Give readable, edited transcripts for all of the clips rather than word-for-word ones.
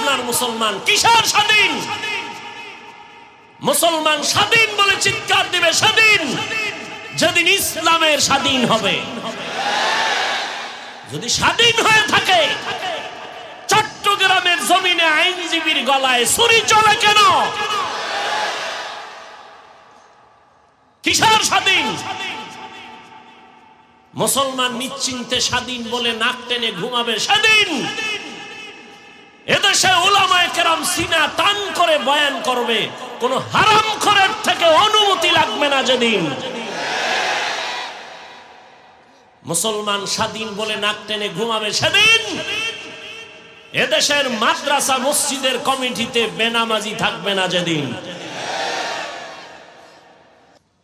বাংলার মুসলমান কিসের স্বাধীন? মুসলমান স্বাধীন বলে চিৎকার দিবে স্বাধীন যেদিন ইসলামের স্বাধীন হবে। যদি স্বাধীন হয়ে থাকে, চট্টগ্রামের জমিনে আইনজীবীর গলায় ছুরি চলে কেন? কিসের স্বাধীন? মুসলমান নিশ্চিন্তে স্বাধীন বলে নাক টেনে ঘুমাবে স্বাধীন। এদেশে উলামায়ে কেরাম সিনা টান করে বয়ান করবে, কোন হারামখোরের থেকে অনুমতি লাগবে না যেদিন। মুসলমান স্বাধীন বলে নাক টেনে ঘুমাবে সেদিন। এদেশের মাদ্রাসা মসজিদের কমিটিতে বেনামাজি থাকবে না যেদিন।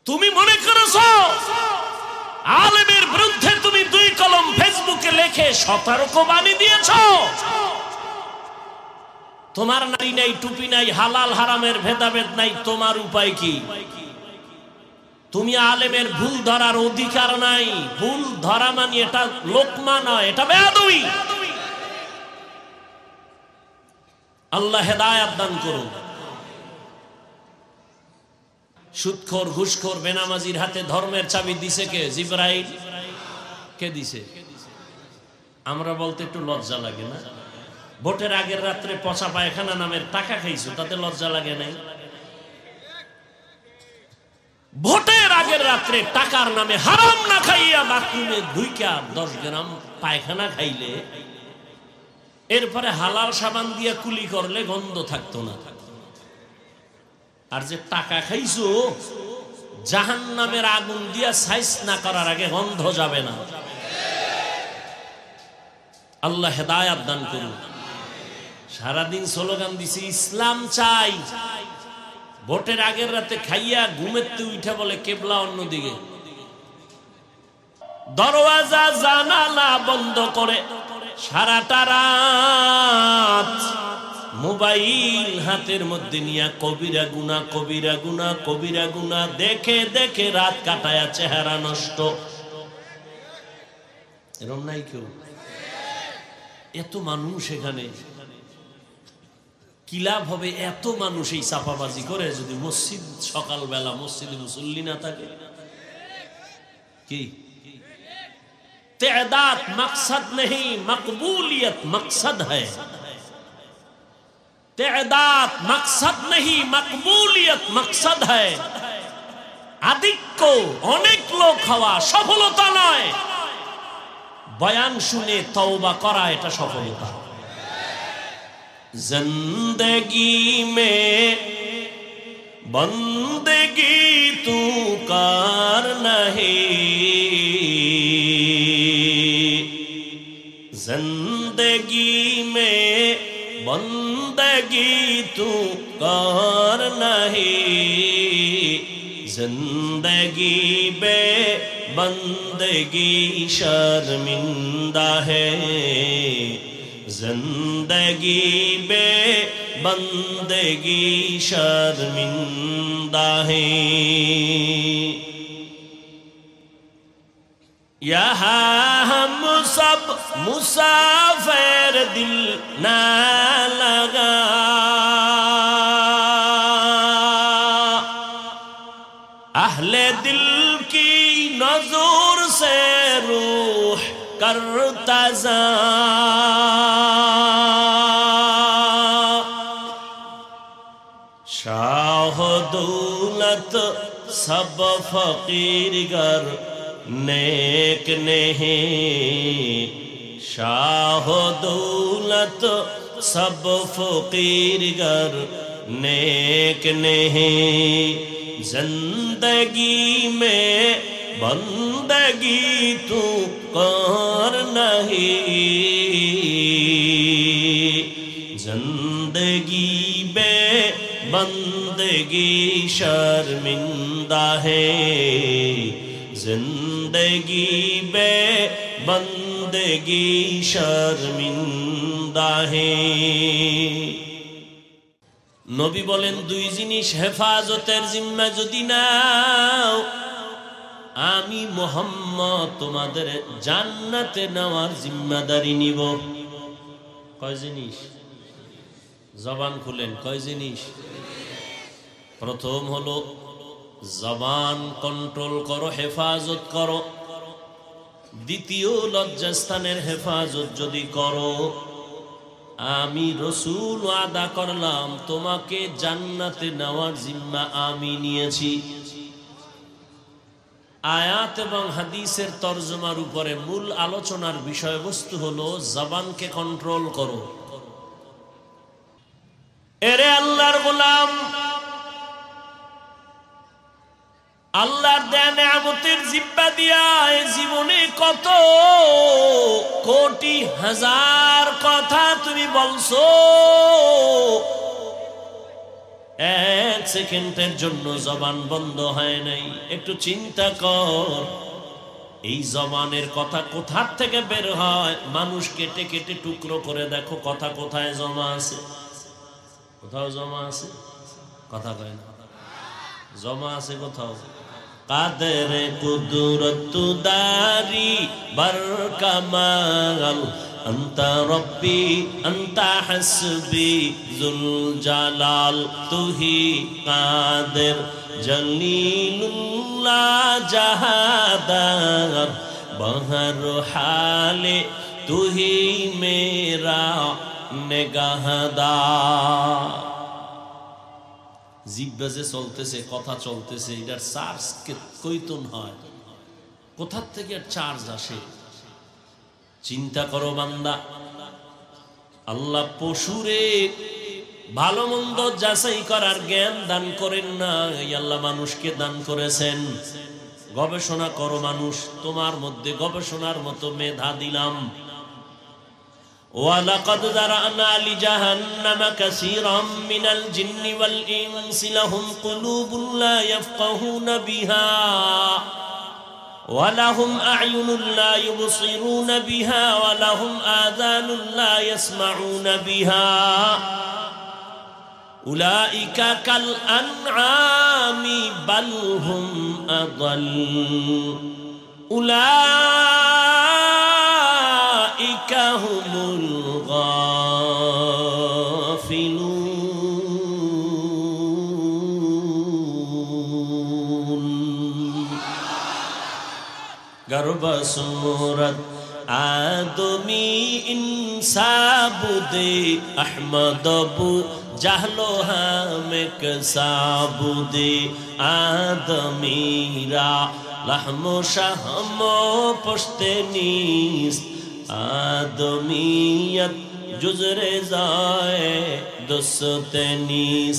তুমি মনে করেছো আলেমের বিরুদ্ধে তুমি 2 কলম ফেসবুকে লিখে সতর্ক বাণী দিয়েছো? তোমার নারী নাই, টুপি নাই, হালাল হারামের ভেদাভেদ নাই, তোমার উপায় কি? তুমি আলেমের ভুল ধরার অধিকার নাই। ভুল ধরা মানে এটা লোকমা নয়, এটা বেয়াদবি। আল্লাহ হেদায়েত দান করুন। সুদখোর, ঘুষখোর, বেনামাজির হাতে ধর্মের চাবি দিছে কে? জিবরাইল। কে দিছে? আমরা বলতে একটু লজ্জা লাগে না? ভোটের আগের রাত্রে পচা পায়খানা নামের টাকা খাইছো, তাতে লজ্জা লাগে নাই? ভোটের আগের রাত্রে টাকার নামে হারাম না খাইয়া বাথরুমে 10 গ্রাম পায়খানা খাইলে এরপরে হালাল সাবান দিয়া কুলি করলে গন্ধ থাকতো না। আর যে টাকা খাইছো, জাহান্নামের আগুন দিয়া সাইজ না করার আগে গন্ধ যাবে না। আল্লাহ হেদায়েত দান করুন। সারাদিন স্লোগান দিছি ইসলাম চাই, ভোটের আগের রাতে খাইয়া ঘুমেতে উঠে বলে কেবলা অন্যদিকে, দরওয়াজা জানালা বন্ধ করে সারাটা রাত মোবাইল হাতের মধ্যে নিয়ে কবিরা গুনাহ, কবিরা গুনাহ, কবিরা গুনাহ দেখে দেখে রাত কাটায়া চেহারা নষ্ট। এরকম নাই কেউ? এত মানুষ এখানে, কি লাভ হবে? এত মানুষ এই চাপাবাজি করে যদি মসজিদ সকালবেলা মসজিদে মুসল্লি না থাকে? কি তেদাদ মকসদ नहीं, मकबूलियत मकसद है। तेदाद मकसद नहीं, मकबूलियत मकसद है। আধিক্য, অনেক লোক হওয়া সফলতা নয়, বয়ান শুনে তওবা করা এটা সফলতা। जिंदगी में बंदगी तू कर नहीं, जिंदगी में बंदगी तू कर नहीं, जिंदगी बे बंदगी शर्मिंदा है, जिंदगी बे बंदगी शर्मिंदा है। यहाँ हम सब मुसाफिर दिल ना लगा, अहले दिल की नजर से रूह करता जा, शाह दौलत सब फकीर गर नेक नहीं, शाह दौलत सब फकीर गर नेक नहीं, जिंदगी में बंदगी तू कर नहीं, जिंदगी बे बंदगी शर्मिंदा है, जिंदगी बे बंदगी शर्मिंदा है। নবী বলেন 2 জিনিস হেফাজতের জিম্মা যদি নাও, আমি মুহাম্মদ তোমাদের জান্নাতে নেওয়ার জিম্মাদারি নিব। কয় জিনিস? জবান খুলেন, কয় জিনিস? প্রথম হলো জবান কন্ট্রোল করো, হেফাজত করো। দ্বিতীয়, লজ্জাস্থানের হেফাজত যদি করো, আমি রসুল ওয়াদা করলাম তোমাকে জান্নাতে নেওয়ার জিম্মা আমি নিয়েছি। আয়াত এবং হাদিসের তরজমার উপরে মূল আলোচনার বিষয়বস্তু হলো জবানকে কন্ট্রোল করো। এরে আল্লাহর গোলাম, আল্লাহর দেয়া নেয়ামতের জিব্বা দিয়া এই জীবনে কত কোটি হাজার কথা তুমি বলছো, এক সেকেন্ডের জন্য জবান বন্ধ হয় নাই। একটু চিন্তা কর, এই জবানের কথা কোথার থেকে বের হয়? মানুষ কেটে কেটে টুকরো করে দেখো কথা কোথায় জমা আছে। কোথাও জমা আছে? কথা কয় না, জমা আছে কোথাও। কাদের কুদরত দারি বার কামাল, আন্তা রব্বি আন্তা হাসবি জুল জালাল, তুহি কাদের জলিলুল্লাহ জাহাদার, বহর হালে তুহি মেরা নেগাহদার। জিহ্বা যে চলতেছে, কথা চলতেছে, এটার চার্জ কইতন হয়, কোথার থেকে চার্জ আসে? চিন্তা করো বান্দা, আল্লাহ পশুরে ভালো মন্দ যাচাই করার জ্ঞান দান করেন না, আল্লাহ মানুষকে দান করেছেন। গবেষণা করো মানুষ, তোমার মধ্যে গবেষণার মতো মেধা দিলাম। وَلَقَدْ ذَرَأْنَا لِجَهَنَّمَ كَثِيرًا مِنَ الْجِنِّ وَالْإِنسِ لَهُمْ قُلُوبٌ لَا يَفْقَهُونَ بِهَا وَلَهُمْ أَعْيُنٌ لَا يُبْصِرُونَ بِهَا وَلَهُمْ آذَانٌ لَا يَسْمَعُونَ بِهَا أُولَئِكَ كَالْأَنْعَامِ بَلْ هُمْ أَضَلُّ أُولَئِكَ هُمُ الْغَافِلُونَ গর্ব সূরত আদমি ইনসাবুদে আহমদবু জাহলো হামেক সাবুদে আদমিরা লাহমো শাহমো পশতে নিস আদমিয়ত জুজরে যায় দোসতে নিস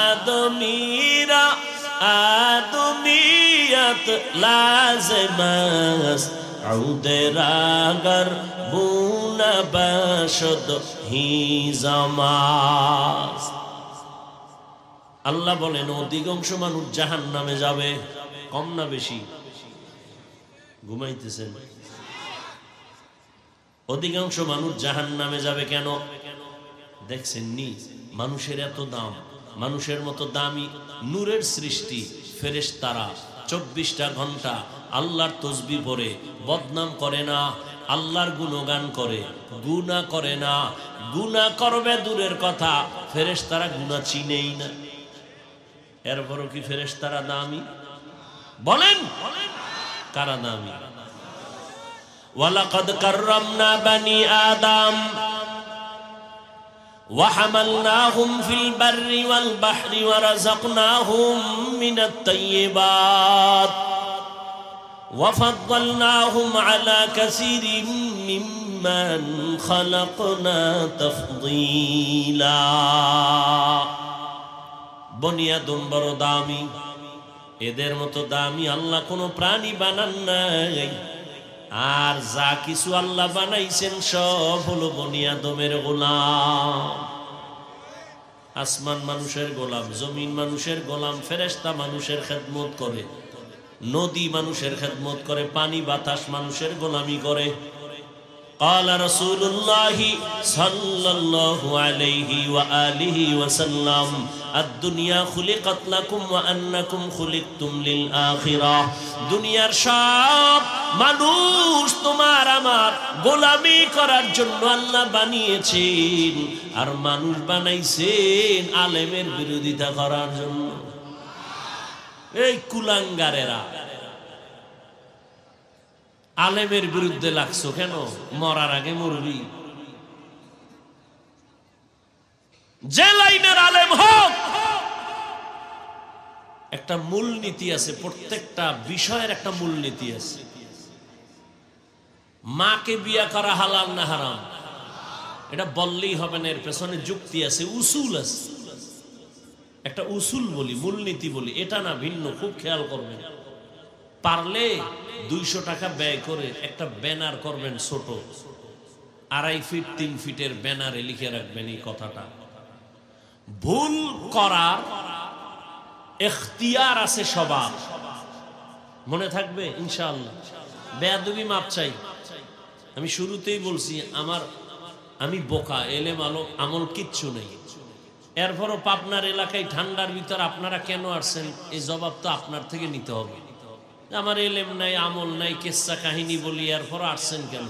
আদমিরা আদমিয়ত লাজমাস আউদেরাগর বুনা বাশদ হি জামাস। আল্লাহ বলেন অধিকাংশ মানুষ জাহান্নামে যাবে। কম না বেশি? ঘুমাইতেছেন? অধিকাংশ মানুষ জাহান্নামে যাবে কেন? দেখছেন নি মানুষের এত দাম, মানুষের মতো দামি নূরের সৃষ্টি ফেরেশতারা 24টা ঘন্টা আল্লাহর তসবিহ পড়ে, বদনাম করে না, আল্লাহর গুণগান করে, গুনাহ করে না। গুনাহ করবে দূরের কথা, ফেরেশতারা গুনাহ চিনেই না। এরপরও কি ফেরেশতারা দামি? বলেন কারা দামি? ওয়ালাকাদ কাররামনা বানি আদম وحملناهم في البر والبحر ورزقناهم من الطيبات وفضلناهم على كثير ممن خلقنا تفضيلا। বনি আদম বড় দামি, এদের মতো দামি আল্লাহ কোনো প্রাণী বানান নাই। আর যা কিছু আল্লাহ বানাইছেন সব হলো বনি আদমের গোলাম। আসমান মানুষের গোলাম, জমিন মানুষের গোলাম, ফেরেশতা মানুষের খেদমত করে, নদী মানুষের খেদমত করে, পানি বাতাস মানুষের গোলামি করে। قال رسول الله صلى الله عليه وآله وسلم الدنيا خلقت لكم وأنكم خلقتم للآخرة দুনিয়ার সব মানুষ তোমার আমার গোলামি করার জন্য আল্লাহ বানিয়েছেন, আর মানুষ বানাইছেন আলেমের বিরোধিতা করার জন্য। এই কুলাঙ্গারেরা আলেমের বিরুদ্ধে লাগছো কেন? মরার আগে মরবি। যে লাইনের আলেম হোক, একটা মূলনীতি আছে, প্রত্যেকটা বিষয়ের একটা মূলনীতি আছে। মাকে বিয়া করা হালাল না হারাম এটা বললেই হবে না, এর পেছনে যুক্তি আছে, উসুল আছে। একটা উসুল বলি, মূলনীতি বলি, এটা না ভিন্ন। খুব খেয়াল করবেন, পারলে 200 টাকা ব্যয় করে একটা ব্যানার করবেন, ছোট 2.5 ফিট 3 ফিটের ব্যানারে লিখে রাখবেন এই কথাটা। ভুল করার এখতিয়ার আছে সবার, মনে থাকবে ইনশাআল্লাহ। বেয়াদবি মাপ চাই। আমি শুরুতেই বলছি আমি বোকা, এলেম আমল কিচ্ছু নেই। এরপরও পাবনার এলাকায় ঠান্ডার ভিতর আপনারা কেন আসছেন এই জবাব তো আপনার থেকে নিতে হবে। আমার এলেম নাই, আমল নাই, কেচ্ছা কাহিনী বলি, এরপর আসছেন কেন?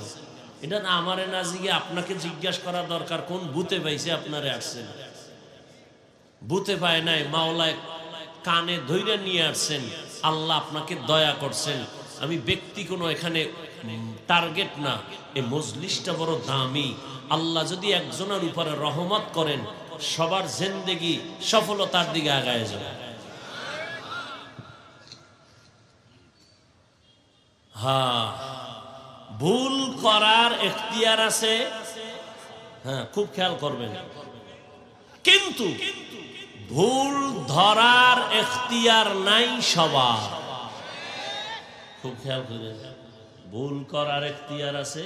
এটা না আমারে না জিজ্ঞে আপনাকে জিজ্ঞাসা করা দরকার, কোন ভূতে পাইছে আপনারে আসছেন? ভূতে পায় নাই, মাওলায় কানে ধইরা নিয়ে আসছেন, আল্লাহ আপনাকে দয়া করছেন। আমি ব্যক্তি কোনো এখানে টার্গেট না, এই মজলিসটা বড় দামি। আল্লাহ যদি একজনের উপরে রহমত করেন, সবার জিন্দেগি সফলতার দিকে আগায় যাবে। হ্যাঁ, ভুল করার এখতিয়ার আছে, হ্যাঁ খুব খেয়াল করবেন, কিন্তু ভুল ধরার এখতিয়ার নাই সবার। খুব খেয়াল করেন, ভুল করার এখতিয়ার আছে,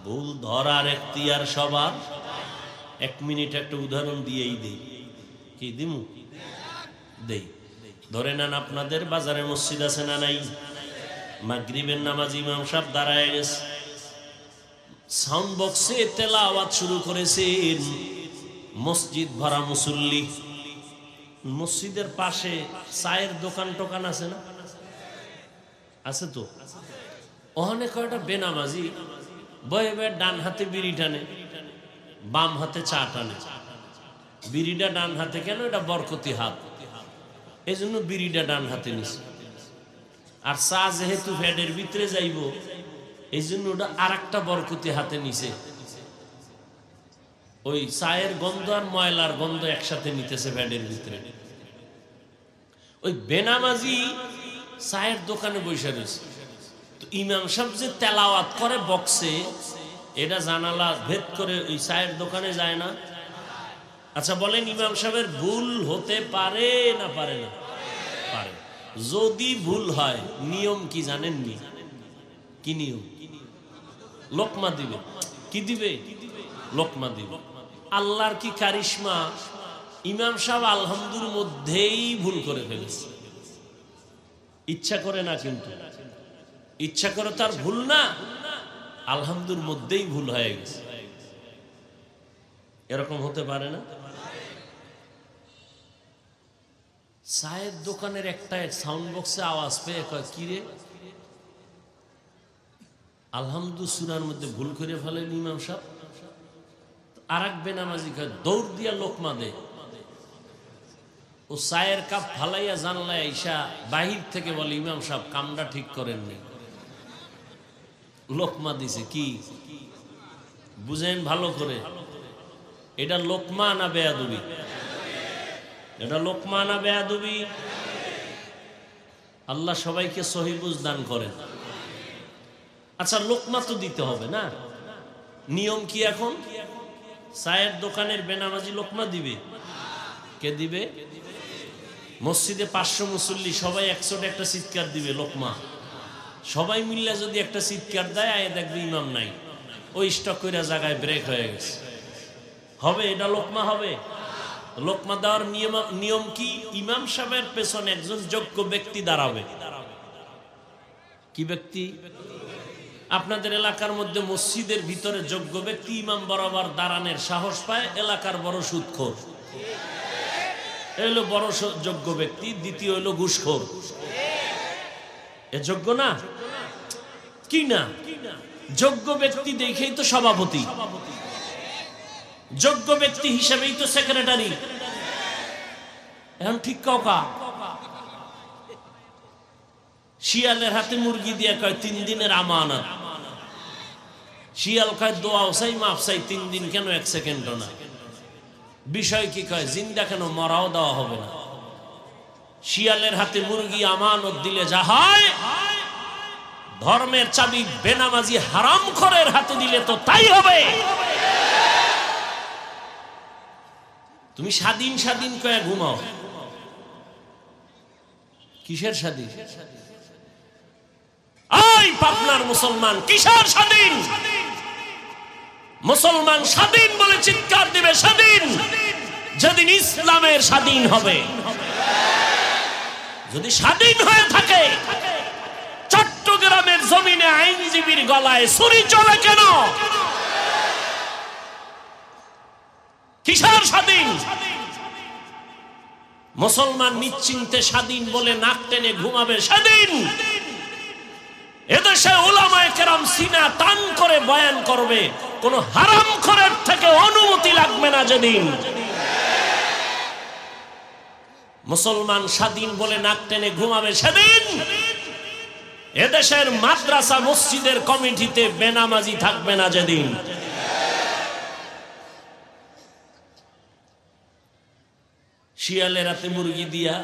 ভুল ধরার এখতিয়ার সবার। 1 মিনিট একটা উদাহরণ দিয়েই দেই। কি দিমু? দেই। ধরে নেন আপনাদের বাজারে মসজিদ আছে না নাই? মাগরিবের নামাজ ইমাম সাহেব দাঁড়ায় গেছে, সাউন্ড বক্সে তেলাওয়াত শুরু করেছেন, মসজিদ ভরা মুসল্লি। মসজিদের পাশে চায়ের দোকান টোকান আছে না? আছে তো। ওখানে কয়টা বেনামাজি বয়ে বয়ে ডান হাতে বিড়ি টানে, বাম হাতে চা টানে। বিড়িটা ডান হাতে কেন? এটা বরকতি হাত, এই জন্য বিড়িটা ডান হাতে নিছে। আর চা যেহেতু ফ্যাডের ভিতরে যাইব, এই জন্য ওটা আর একটা বরকতি হাতে নিছে। ওই চায়ের গন্ধ আর ময়লার গন্ধ একসাথে নিতেছে ফ্যাডের ভিতরে। ওই বেনামাজি চায়ের দোকানে বসে রয়েছে। তো ইমাম সাহেব যে তেলাওয়াত করে বক্সে, এটা জানালা ভেদ করে ওই চায়ের দোকানে যায় না? আচ্ছা বলেন, ইমাম সাহেবের ভুল হতে পারে না পারে না? পারে। যদি ভুল হয় নিয়ম কি জানেননি? কি নিয়ম? লোকমা দিবে। কি দিবে? লোকমা দিবে। আল্লাহর কি কারিশমা, ইমাম সাহেব আলহামদুর মধ্যেই ভুল করে ফেলেছে। ইচ্ছা করে না, কিন্তু ইচ্ছা করে তার ভুল না, আলহামদুর মধ্যেই ভুল হয়ে গেছে। এরকম হতে পারে না? চায়ের দোকানের একটা সাউন্ড বক্সে আওয়াজ পেয়ে কয়, কিরে আলহামদু সূরার মধ্যে ভুল করে ফেলেন ইমাম সাহেব। আর এক বেনামাজি কয়, দৌড় দিয়া লোকমা দে। ও চায়ের কাপ ফালাইয়া জানলায় আইসা বাহির থেকে বলে, ইমাম সাহেব কামটা ঠিক করেননি। লোকমা দিছে। কি বুঝেন ভালো করে, এটা লোকমা না বেয়াদবি? এটা লোকমা না বেয়াদবি? আল্লাহ সবাইকে সহি বুঝ দান করেন। আচ্ছা, লোকমা তো দিতে হবে না? নিয়ম কি এখন? চায়ের দোকানের বেনামাজি লোকমা দিবে? কে দিবে? মসজিদে 500 মুসল্লি সবাই 100 একটা চিৎকার দিবে লোকমা। সবাই মিল্লা যদি একটা চিৎকার দেয়, আয় দেখবে ইমাম নাই, ওই স্টক করে জায়গায় ব্রেক হয়ে গেছে। হবে এটা লোকমা? হবে? লোকমা দেওয়ার নিয়ম কি? ইমাম সাহেবের পেছনে একজন যোগ্য ব্যক্তি দাঁড়াবে। কি ব্যক্তি? আপনাদের এলাকার মধ্যে মসজিদের ভিতরে যোগ্য ব্যক্তি ইমাম বরাবর দাঁড়ানোর সাহস পায় এলাকার বড় সুদখোর। এই হলো বড় যোগ্য ব্যক্তি। দ্বিতীয় হলো ঘুষখোর। এ যোগ্য না কি না? যোগ্য ব্যক্তি দেখেই তো সভাপতি, যোগ্য ব্যক্তি হিসেবেই তো সেক্রেটারি। এখন ঠিক কাউকা শিয়ালের হাতে মুরগি দিয়ে কয় 3 দিনের আমানত। শিয়াল কয় দোয়া চাই মাফ চাই 3 দিন কেন 1 সেকেন্ডও না। বিষয় কি কয় জিন্দা কেন মরাও দেওয়া হবে না। শিয়ালের হাতে মুরগি আমানত দিলে যা হয়, ধর্মের চাবি বেনামাজি হারামখোরের হাতে দিলে তো তাই হবে। তুমি স্বাধীন স্বাধীন কয়ে ঘুমাও, কিসের স্বাধীন? এই পাবনার মুসলমান কিসের স্বাধীন? মুসলমান স্বাধীন বলে চিৎকার দিবে স্বাধীন যেদিন ইসলামের স্বাধীন হবে। যদি স্বাধীন হয়ে থাকে, চট্টগ্রামের জমিনে আইনজীবীর গলায় ছুরি চলে কেন? কিসের স্বাধীন? মুসলমান নিশ্চিন্তে স্বাধীন বলে নাক টেনে ঘুমাবে স্বাধীন। এদেশে উলামায়ে কেরাম সিনা টান করে বয়ান করবে, কোন হারামখোরের থেকে অনুমতি লাগবে না যেদিন। মুসলমান স্বাধীন বলে নাক টেনে ঘুমাবে সেদিন এদেশের মাদ্রাসা মসজিদের কমিটিতে বেনামাজি থাকবে না যেদিন। শিয়ালের হাতে মুরগি দিয়া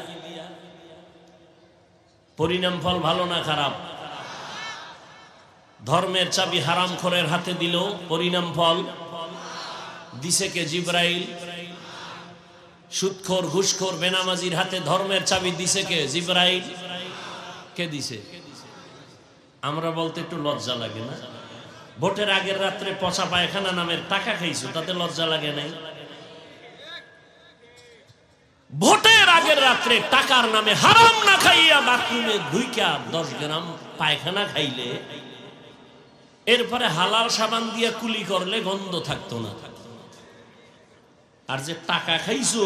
পরিণাম ফল ভালো না খারাপ? ধর্মের চাবি হারামখোরের হাতে দিল, পরিণাম ফল দিছে কে? জিবরাইল। সুদখোর ঘুষখোর বেনামাজির হাতে ধর্মের চাবি দিছে কে? জিবরাইল। কে দিছে? আমরা বলতে একটু লজ্জা লাগে না? ভোটের আগের রাত্রে পচা পায়খানা নামের টাকা খাইছো, তাতে লজ্জা লাগে নাই? ভোটের আগের রাত্রে টাকার নামে হারাম না খাইয়া বাথরুমে ঢুইকা 10 গ্রাম পায়খানা খাইলে এরপরে হালাল সাবান দিয়া কুলি করলে গন্ধ থাকতো না। আর যে টাকা খাইছো,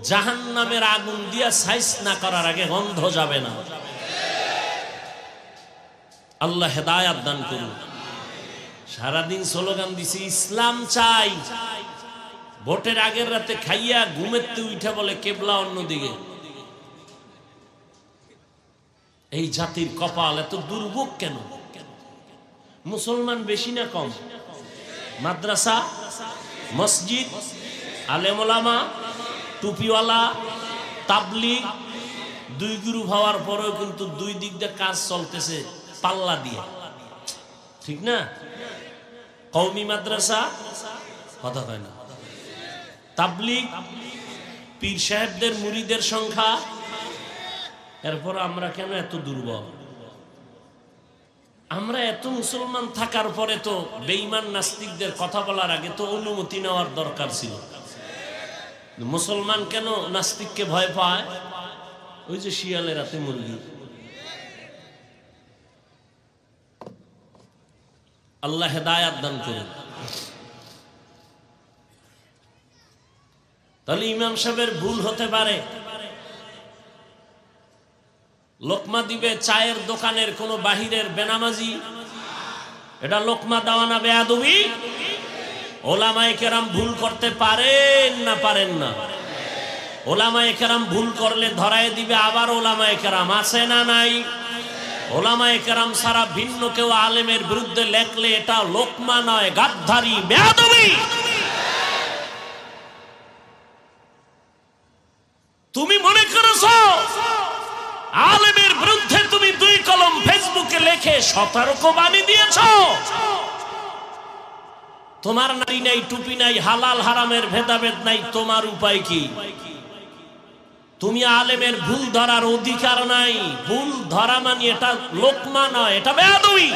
জাহান্নামের আগুন দিয়া সাইজ না করার আগে গন্ধ যাবে না। আল্লাহ হেদায়াত দান করুন। সারাদিন স্লোগান দিছি ইসলাম চাই, ভোটের আগের রাতে খাইয়া ঘুমেতে উঠে বলে কেবলা অন্যদিকে। এই জাতির কপাল এত দুর্ভোগ কেন? মুসলমান বেশি না কম? মাদ্রাসা, মসজিদ, আলেম ওলামা, টুপিওয়ালা, তাবলিগ, 2 গ্রুপ হওয়ার পরেও কিন্তু 2 দিক দিয়ে কাজ চলতেছে পাল্লা দিয়ে, ঠিক না? কওমি মাদ্রাসা কথা কয় না, তাবলিগ, পীর সাহেবদের মুরিদের সংখ্যা। এরপর আমরা কেন এত দুর্বল? আমরা এত মুসলমান থাকার পরে তো বেঈমান নাস্তিকদের কথা বলার আগে তো অনুমতি নেওয়ার দরকার ছিল। মুসলমান কেন নাস্তিককে ভয় পায়? ওই যে শিয়ালের হাতে মুরগি। আল্লাহ হেদায়াত দান করুন। তাহলে ইমাম সাহেবের ভুল হতে পারে, লোকমা দিবে চায়ের দোকানের কোন বাহিরের বেনামাজি, এটা লোকমা দেওয়া না বেয়াদবি? ওলামায়ে কেরাম ভুল করতে পারেন না পারেন না? ওলামায়ে কেরাম ভুল করলে ধরায় দিবে আবার ওলামায়ে কেরাম, আছে না নাই? ওলামায়ে কেরাম সারা ভিন্ন কেউ আলেমের বিরুদ্ধে লেখলে এটা লোকমা নয়, গাদ্দারি, বেয়াদবি। তুমি মনে করেছো আলেমের বিরুদ্ধে তুমি 2 কলম ফেসবুকে লেখে সতর্ক বাণী দিয়েছ? তোমার নারী নাই, টুপি নাই, হালাল হারামের ভেদাভেদ নাই, তোমার উপায় কি? তুমি আলেমের ভুল ধরার অধিকার নাই। ভুল ধরা মানে এটা লোকমা নয়, এটা বেয়াদবি।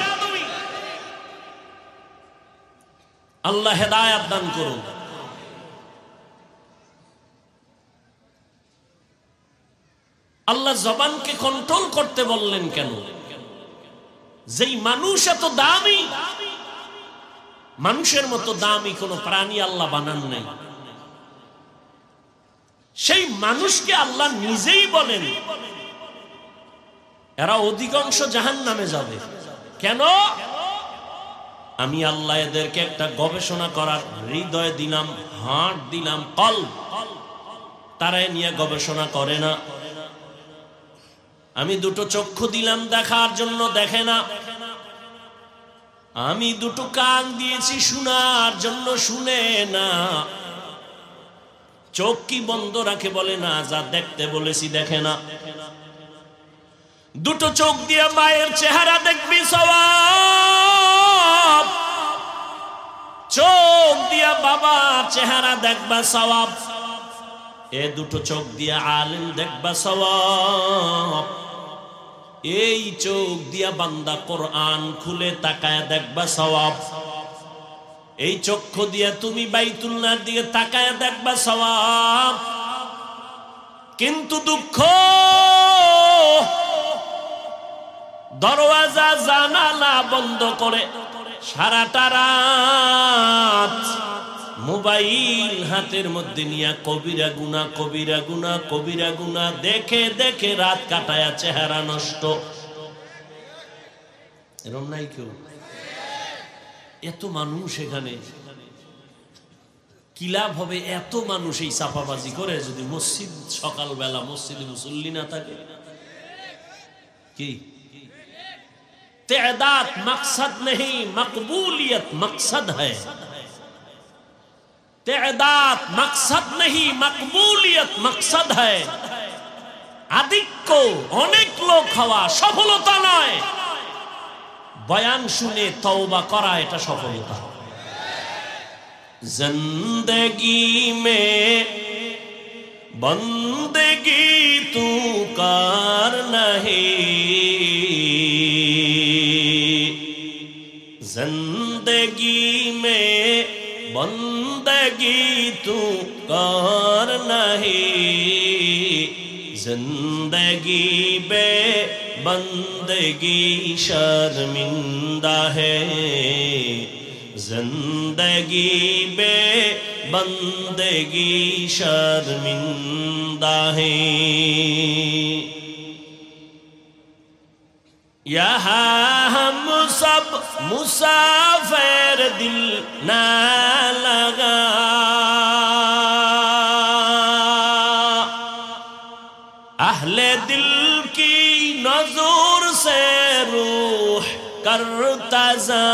আল্লাহ হেদায়াত দান করুন। আল্লাহ জবানকে কন্ট্রোল করতে বললেন কেন? যেই মানুষ এত দামি, মানুষের মতো দামি কোনো প্রাণী আল্লাহ বানান নাই, সেই মানুষকে আল্লাহ নিজেই বলেন এরা অধিকাংশ জাহান্নামে যাবে। কেন? আমি আল্লাহ এদেরকে একটা গবেষণা করার হৃদয় দিলাম, হার্ট দিলাম, কলব, তারা নিয়ে গবেষণা করে না। আমি দুটো চক্ষু দিলাম দেখার জন্য, দেখে না। আমি দুটো কান দিয়েছি শোনার জন্য, শুনে না। চোখ কি বন্ধ রাখে? বলে না। যা দেখতে বলেছি দেখে না। দুটো চোখ দিয়ে মায়ের চেহারা দেখবি সওয়াব, চোখ দিয়া বাবার চেহারা দেখবা সওয়াব, এ দুটো চোখ দিয়ে আলেম দেখবা সওয়াব। এই চোখ দিয়া বান্দা কোরআন খুলে তাকায় দেখবা সওয়াব। এই চক্ষু দিয়া তুমি বাইতুল্লাহর দিকে তাকায় দেখবা সওয়াব। কিন্তু দুঃখ, দরওয়াজা জানালা বন্ধ করে সারাটা রাত মোবাইল হাতের মধ্যে নিয়ে কবিরা গুনাহ, কবিরা গুনাহ, কবিরা গুনাহ দেখে দেখে রাত কাটায়া চেহারা নষ্ট। এরকম নাই কেউ? এত মানুষ এখানে, কি লাভ হবে? এত মানুষ এই চাপাবাজি করে যদি মসজিদ সকালবেলা মসজিদে মুসল্লি না থাকে। কি तेदाद मकसद नहीं, मकबूलियत मकसद है। तेदाद मकसद नहीं, मकबूलियत मकसद है। अधिक अनेक लोक हवा सफलता नয়, बयान শুনে तौबा करा এটা সফলতা। जिंदगी में बंदगी तू कर नहीं, जिंदगी में बंदगी तू कर नहीं, जिंदगी बे बंदगी शर्मिंदा है, जिंदगी बे बंदगी शर्मिंदा है। यहाँ हम सब मुसाफिर दिल ना लगा, अहले दिल की नजर से रूह करता जा,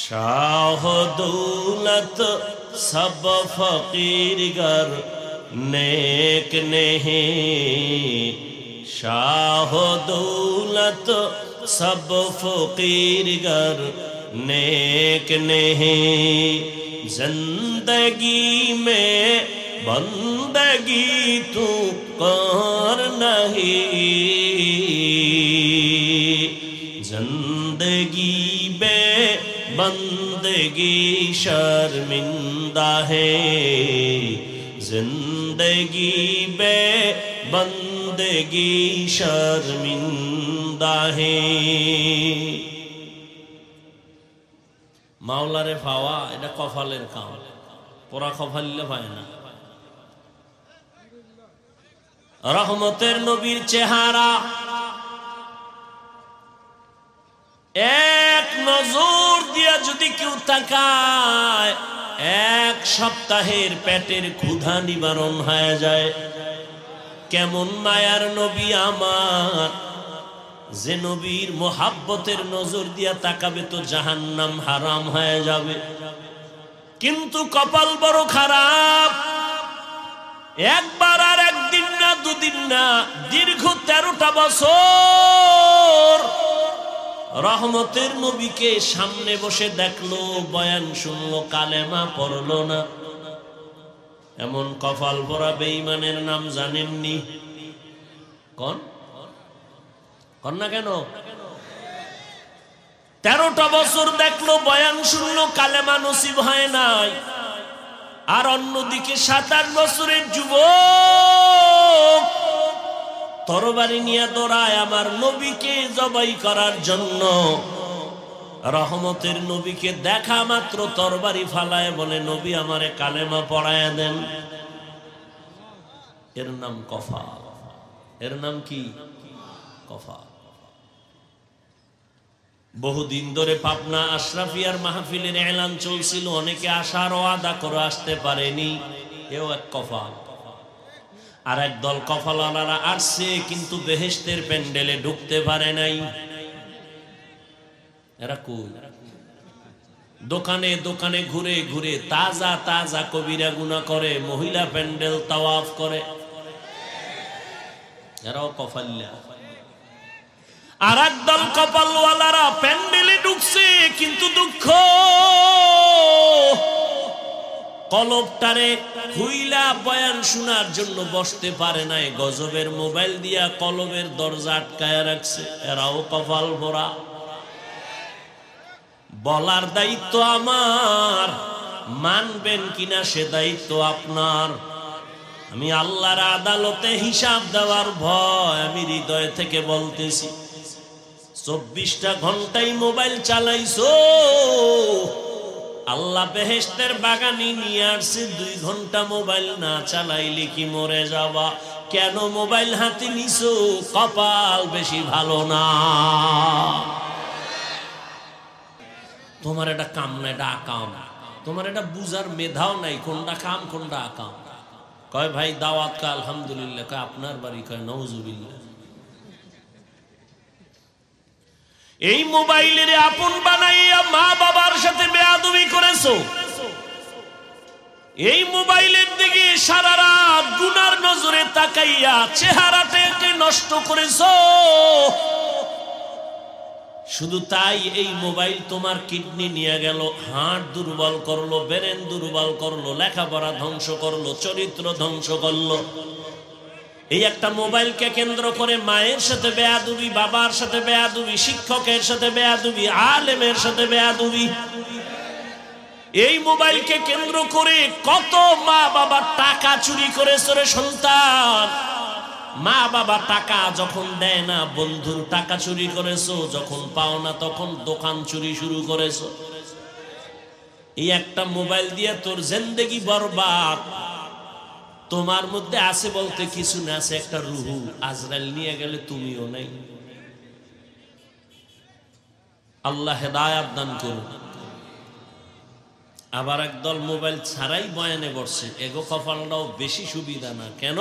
शाह दौलत सब फकीर गर नेक नहीं, शाह दौलत सब फकीर गर नेक नहीं, जिंदगी में बंदगी तू कर नहीं, जिंदगी में बंदगी शर्मिंदा है, जिंदगी बे बंदगी शर्मिंदा है। মাওলারে পাওয়া এটা কপালের কাম, পোড়া কপালে পায় না। রহমতের নবীর চেহারা এক নজর দিয়া যদি কেউ তাকায়, এক সপ্তাহের পেটের ক্ষুধা নিবারণ হয়ে যায়। কেমন মায়ার নবী আমার, যে নবীর মোহাব্বতের নজর দিয়া তাকাবে তো জাহান্নাম হারাম হয়ে যাবে। কিন্তু কপাল বড় খারাপ, একবার আর একদিন না, দুদিন না, দীর্ঘ 13টা বছর রহমতের নবীকে সামনে বসে দেখলো, বয়ান শুনলো, কালেমা পড়লো না। এমন কপাল ভরা বেঈমানের নাম জানেননি? কোন কোন না কেন? 13টা বছর দেখলো, বয়ান শুনলো, কালেমা নসিব হয় নাই। আর অন্যদিকে 27 বছরের যুবক তরবারি নিয়ে দৌড়ায় আমার নবীকে জবাই করার জন্য। রহমতের নবীকে দেখা মাত্র তরবারি ফালায় বলে, নবী আমারে কালেমা পড়ায়া দেন। এর নাম কফা। এর নাম কি? কফা। বহুদিন ধরে পাবনা আশরাফিয়ার মাহফিলের এলান চলছিল, অনেকে আসার ওয়াদা করে আসতে পারেনি, এও এক কফা। আর এক দল কফালারা আসছে কিন্তু বেহেশতের প্যান্ডেলে ঢুকতে পারে নাই। এরা কই? দোকানে দোকানে ঘুরে ঘুরে তাজা তাজা কবিরা গুনাহ করে, মহিলা প্যান্ডেল তাওয়াফ করে, এরাও কফাল্লা। আর একদল কপালওয়ালারা প্যান্ডেলে ঢুকছে কিন্তু দুঃখ, কলবটারে খুইলা বয়ান শোনার জন্য বসতে পারে নাই, গজবের মোবাইল দিয়া কলবের দরজা আটকায় রাখছে। এরাও কপাল ভরা। বলার দায়িত্ব আমার, মানবেন কিনা সে দায়িত্ব আপনার। আমি আল্লাহর আদালতে হিসাব দেওয়ার ভয় আমি হৃদয় থেকে বলতেছি। 24টা ঘন্টাই মোবাইল চালাইছো, আল্লাহ বেহেশতের বাগানে নিয়ে আসছে। 2 ঘন্টা মোবাইল না চালাইলে কি মরে যাবা? কেন মোবাইল হাতে নিছো? কপাল বেশি ভালো না। তোমার এটা কাম না, এটা আকাম। তোমার এটা বুঝার মেধাও নাই, কোনটা কাম কোনটা আকাম। কয় ভাই দাওয়াত কা আলহামদুলিল্লাহ, কয় আপনার বাড়ি, কয় নাউজুবিল্লাহ। এই মোবাইলের আপন বানাইয়া মা বাবার সাথে বেয়াদবি করেছো। এই মোবাইলের দিকে সারা রাত গুনার নজরে তাকাইয়া চেহারাটাকে নষ্ট করেছো। শুধু তাই, এই মোবাইল তোমার কিডনি নিয়ে গেল, হার্ট দুর্বল করলো, ব্রেন দুর্বল করলো, লেখাপড়া ধ্বংস করলো, চরিত্র ধ্বংস করলো। এই একটা মোবাইলকে কেন্দ্র করে মায়ের সাথে বেয়াদবি, বাবার সাথে বেয়াদবি, শিক্ষকের সাথে বেয়াদবি, আলেমের সাথে বেয়াদবি। এই মোবাইলকে কেন্দ্র করে কত মা বাবা টাকা চুরি করেছে রে সন্তান। মা বাবা টাকা যখন দেয় না, বন্ধুর টাকা চুরি করেছো, যখন পাও না তখন দোকান চুরি শুরু করেছো। এই একটা মোবাইল দিয়ে তোর জিন্দেগি বরবাদ। তোমার মধ্যে আছে বলতে কিছু না, আছে একটা রুহু। আজরাইল নিয়ে গেলে তুমিও নাই। আল্লাহ হেদায়েত দান করুন। আবার একদল মোবাইল ছাড়াই বয়ানে বসছে, এগো কপালটাও বেশি সুবিধা না। কেন?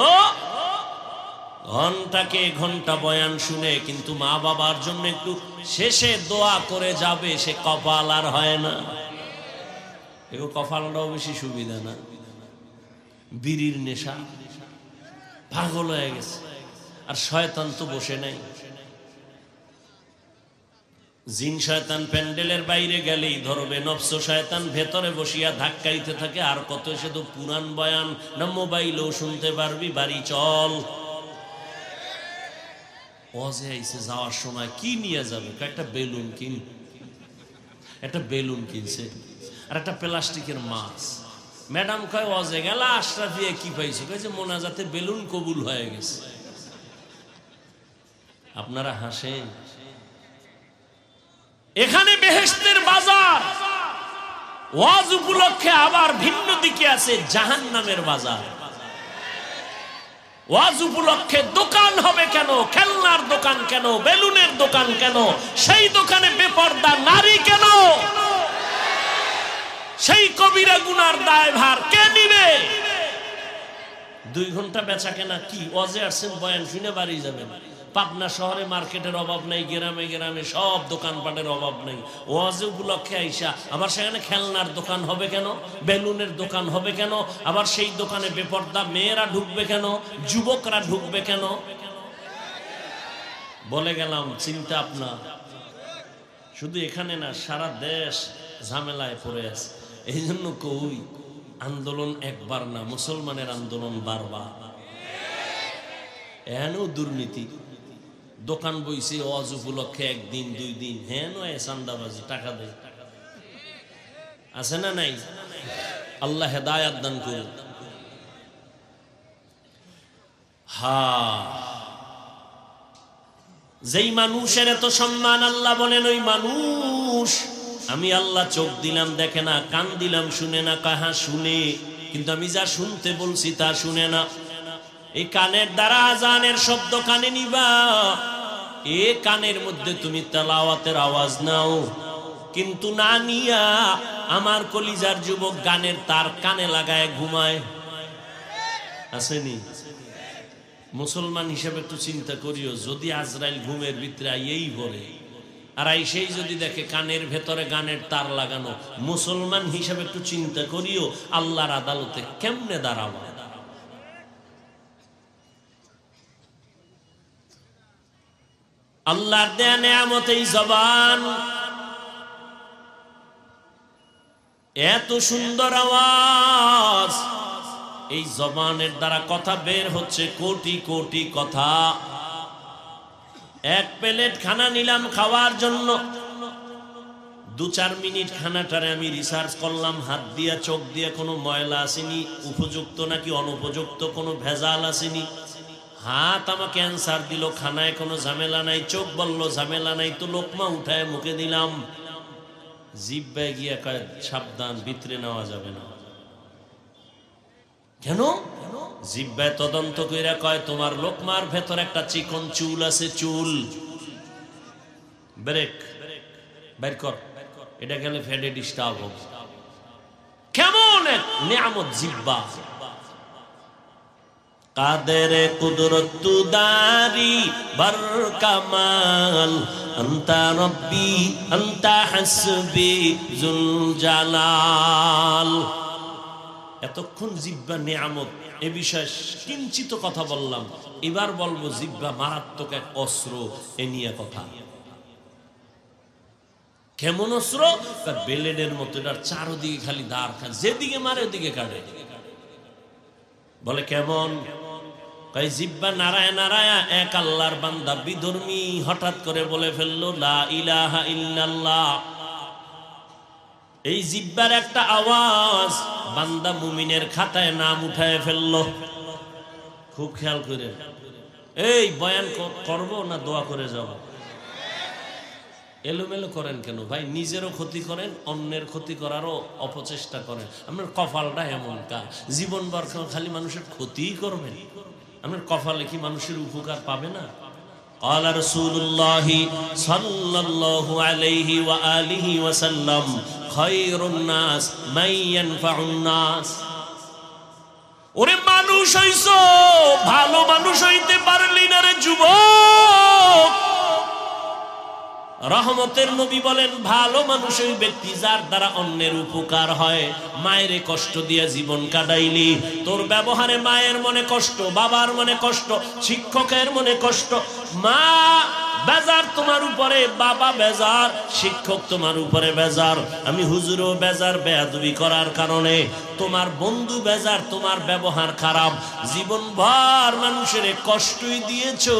ঘন্টাকে ঘন্টা বয়ান শুনে কিন্তু মা বাবার জন্য একটু শেষে দোয়া করে যাবে, সে কপাল আর হয় না। এগো কপালটাও বেশি সুবিধা না। বিড়ির নেশা, পাগল হয়ে গেছে। আর শয়তান তো বসে নাই। জিন শয়তান প্যান্ডেলের বাইরে গেলেই ধরবে, নফস শয়তান ভেতরে বসিয়া ধাক্কাইতে থাকে। আর কত সে তো পুরান বয়ান না, মোবাইলও শুনতে পারবি, বাড়ি চল। ওয়াজে আইছে, যাওয়ার সময় কি নিয়ে যাবে? একটা বেলুন কিন, একটা বেলুন কিনছে আর একটা প্লাস্টিকের মাছ। ম্যাডাম কয় ওয়াজে গেল, আশরাফিয়া কি পাইছো? কয়েছে মোনাজাতে বেলুন কবুল হয়ে গেছে। আপনারা হাসেন। এখানে বেহেশতের বাজার, ওয়াজ উপলক্ষে আবার ভিন্ন দিকে আছে জাহান্নামের বাজার। ওয়াজ উপলক্ষে দোকান হবে কেন? খেলনার দোকান কেন? বেলুনের দোকান কেন? সেই দোকানে বেপর্দা নারী কেন? সেই কবিরা গুনার দায়ভার কে নিবে? 2 ঘন্টা বেচা কেনা কি? ওয়াজে আসছেন, বয়ান শুনে বাড়ি যাবেন। পাবনা শহরে মার্কেটের অভাব নাই, গ্রামে গ্রামে সব দোকানপাটের অভাব নাই। ওয়াজে উপলক্ষে আইসা আবার সেখানে খেলনার দোকান হবে কেন? বেলুনের দোকান হবে কেন? আবার সেই দোকানে বেপর্দা মেয়েরা ঢুকবে কেন? যুবকরা ঢুকবে কেন? বলে গেলাম, চিন্তা আপনার। শুধু এখানে না, সারা দেশ ঝামেলায় পড়ে আছে। এই জন্য কই, আন্দোলন একবার না, মুসলমানের আন্দোলন বারবার। এনও দুর্নীতি, দোকান বইছে ওয়াজ উপলক্ষে 1 দিন 2 দিন, হ্যাঁ নয় চান্দাবাজি, টাকা দেয়, আছে না নাই? আল্লাহ হেদায়েত দান করুন। যেই মানুষের এত সম্মান, আল্লাহ বলেন ওই মানুষ আমি আল্লাহ চোখ দিলাম দেখে না, কান দিলাম শুনে না, কাহা শুনে, কিন্তু আমি যা শুনতে বলছি তা শুনে না। এই কানের দ্বারা আজানের শব্দ কানে নিবা, এ কানের মধ্যে তুমি তেলাওয়াতের আওয়াজ নাও, কিন্তু না নিয়া আমার কলিজার যুবক গানের তার কানে লাগায় ঘুমায়। আসেনি? মুসলমান হিসেবে একটু চিন্তা করিও, যদি আজরাইল ঘুমের ভিতরে আইয়েই পড়ে আর সেই যদি দেখে কানের ভেতরে গানের তার লাগানো, মুসলমান হিসেবে একটু চিন্তা করিও আল্লাহর আদালতে কেমনে দাঁড়াবো। আল্লাহর দেয়া নেয়ামত এই জবান, এত সুন্দর আওয়াজ, এই জবানের দ্বারা কথা বের হচ্ছে কোটি কোটি কথা। এক প্লেট খানা নিলাম খাওয়ার জন্য, 2-4 মিনিট খানাটারে আমি রিসার্চ করলাম, হাত দিয়া চোখ দিয়ে কোনো ময়লা আসেনি, উপযুক্ত নাকি অনুপযুক্ত কোনো ভেজাল আসেনি। হাত আমাকে অ্যান্সার দিল খানায় কোনো ঝামেলা নাই, চোখ বলল ঝামেলা নাই, তো লোকমা উঠায় মুখে দিলাম। জিহ্বায় গিয়া কয় সাবধান, ভিতরে নেওয়া যাবে না। কেন? জিহ্বায় তদন্ত কইরা কয় তোমার লোকমার ভেতর একটা চিকন চুল আছে, চুল ব্রেক বের কর, এটা গেলে ফেডে ডিস্টার্ব হবে। কেমন এক নিয়ামত জিহ্বা! কাদের কুদরত দারি বার কামাল, আনতা রব্বি আনতা হাসবি জুল জালাল। এতক্ষণ জিহ্বা নিয়ামত, এ বিষয়ে কিঞ্চিত কথা বললাম, এবার বলবো জিহ্বা মারাত্মক এক অস্ত্র, এ নিয়ে কথা। কেমন অস্ত্র? তার বেলেডের মতো, এটার চারদিকে খালি দাঁড়, যেদিকে মারে ওদিকে কাটে। বলে কেমন? কই জিহ্বা নারায় নারায় এক আল্লাহর বান্দা বিধর্মী হঠাৎ করে বলে ফেললো লা ইলাহা ইল্লাল্লাহ। এই জিহ্বার একটা আওয়াজ বান্দা মুমিনের খাতায় নাম উঠায় ফেললো। খুব খেয়াল করে, এই বয়ান করব না দোয়া করে যাব? এলোমেলো করেন কেন ভাই? নিজেরও ক্ষতি করেন, অন্যের ক্ষতি করারও অপচেষ্টা করেন। আপনার কপালটা এমন কা, জীবনভর খালি মানুষের ক্ষতিই করবেন, আপনার কপালে কি মানুষের উপকার পাবে না? قال رسول الله صلى الله عليه وآله وسلم خير الناس من ينفع الناس। ওরে মানুষ হইছো, ভালো মানুষ হইতে পারলি না রে যুবক। রহমতের নবী বলেন ভালো মানুষ ওই ব্যক্তি যার দ্বারা অন্যের উপকার হয়। মায়ের কষ্ট দিয়ে জীবন কাটাইলি, তোর ব্যবহারে মায়ের মনে কষ্ট, বাবার মনে কষ্ট, শিক্ষকের মনে কষ্ট। মা বেজার তোমার উপরে, বাবা বেজার, শিক্ষক তোমার উপরে বেজার, আমি হুজুরও বেজার বেয়াদবি করার কারণে, তোমার বন্ধু বেজার তোমার ব্যবহার খারাপ। জীবনভর মানুষের কষ্টই দিয়েছো,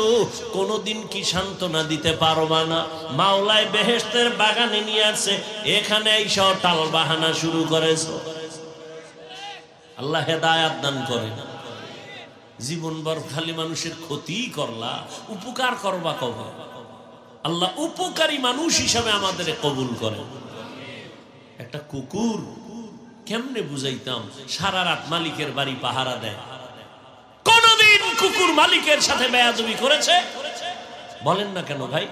কোনোদিন কি সান্ত্বনা দিতে পারবা না? মাওলায় বেহেশতের বাগানে নিয়ে আসছে, এখানে এইসব টাল বাহানা শুরু করেছো। আল্লাহ হেদায়াত দান করে। জীবনভর খালি মানুষের ক্ষতি করলা, উপকার করবা কবে? আল্লাহ উপকারী মানুষ হিসাবে আমাদের কবুল করে। একটা কুকুর কেমনে বুঝাইতাম, সারা রাত মালিকের বাড়ি পাহারা দেয়। কোনদিন কুকুর মালিকের সাথে বেয়াদবি করেছে? বলেন না কেন ভাই?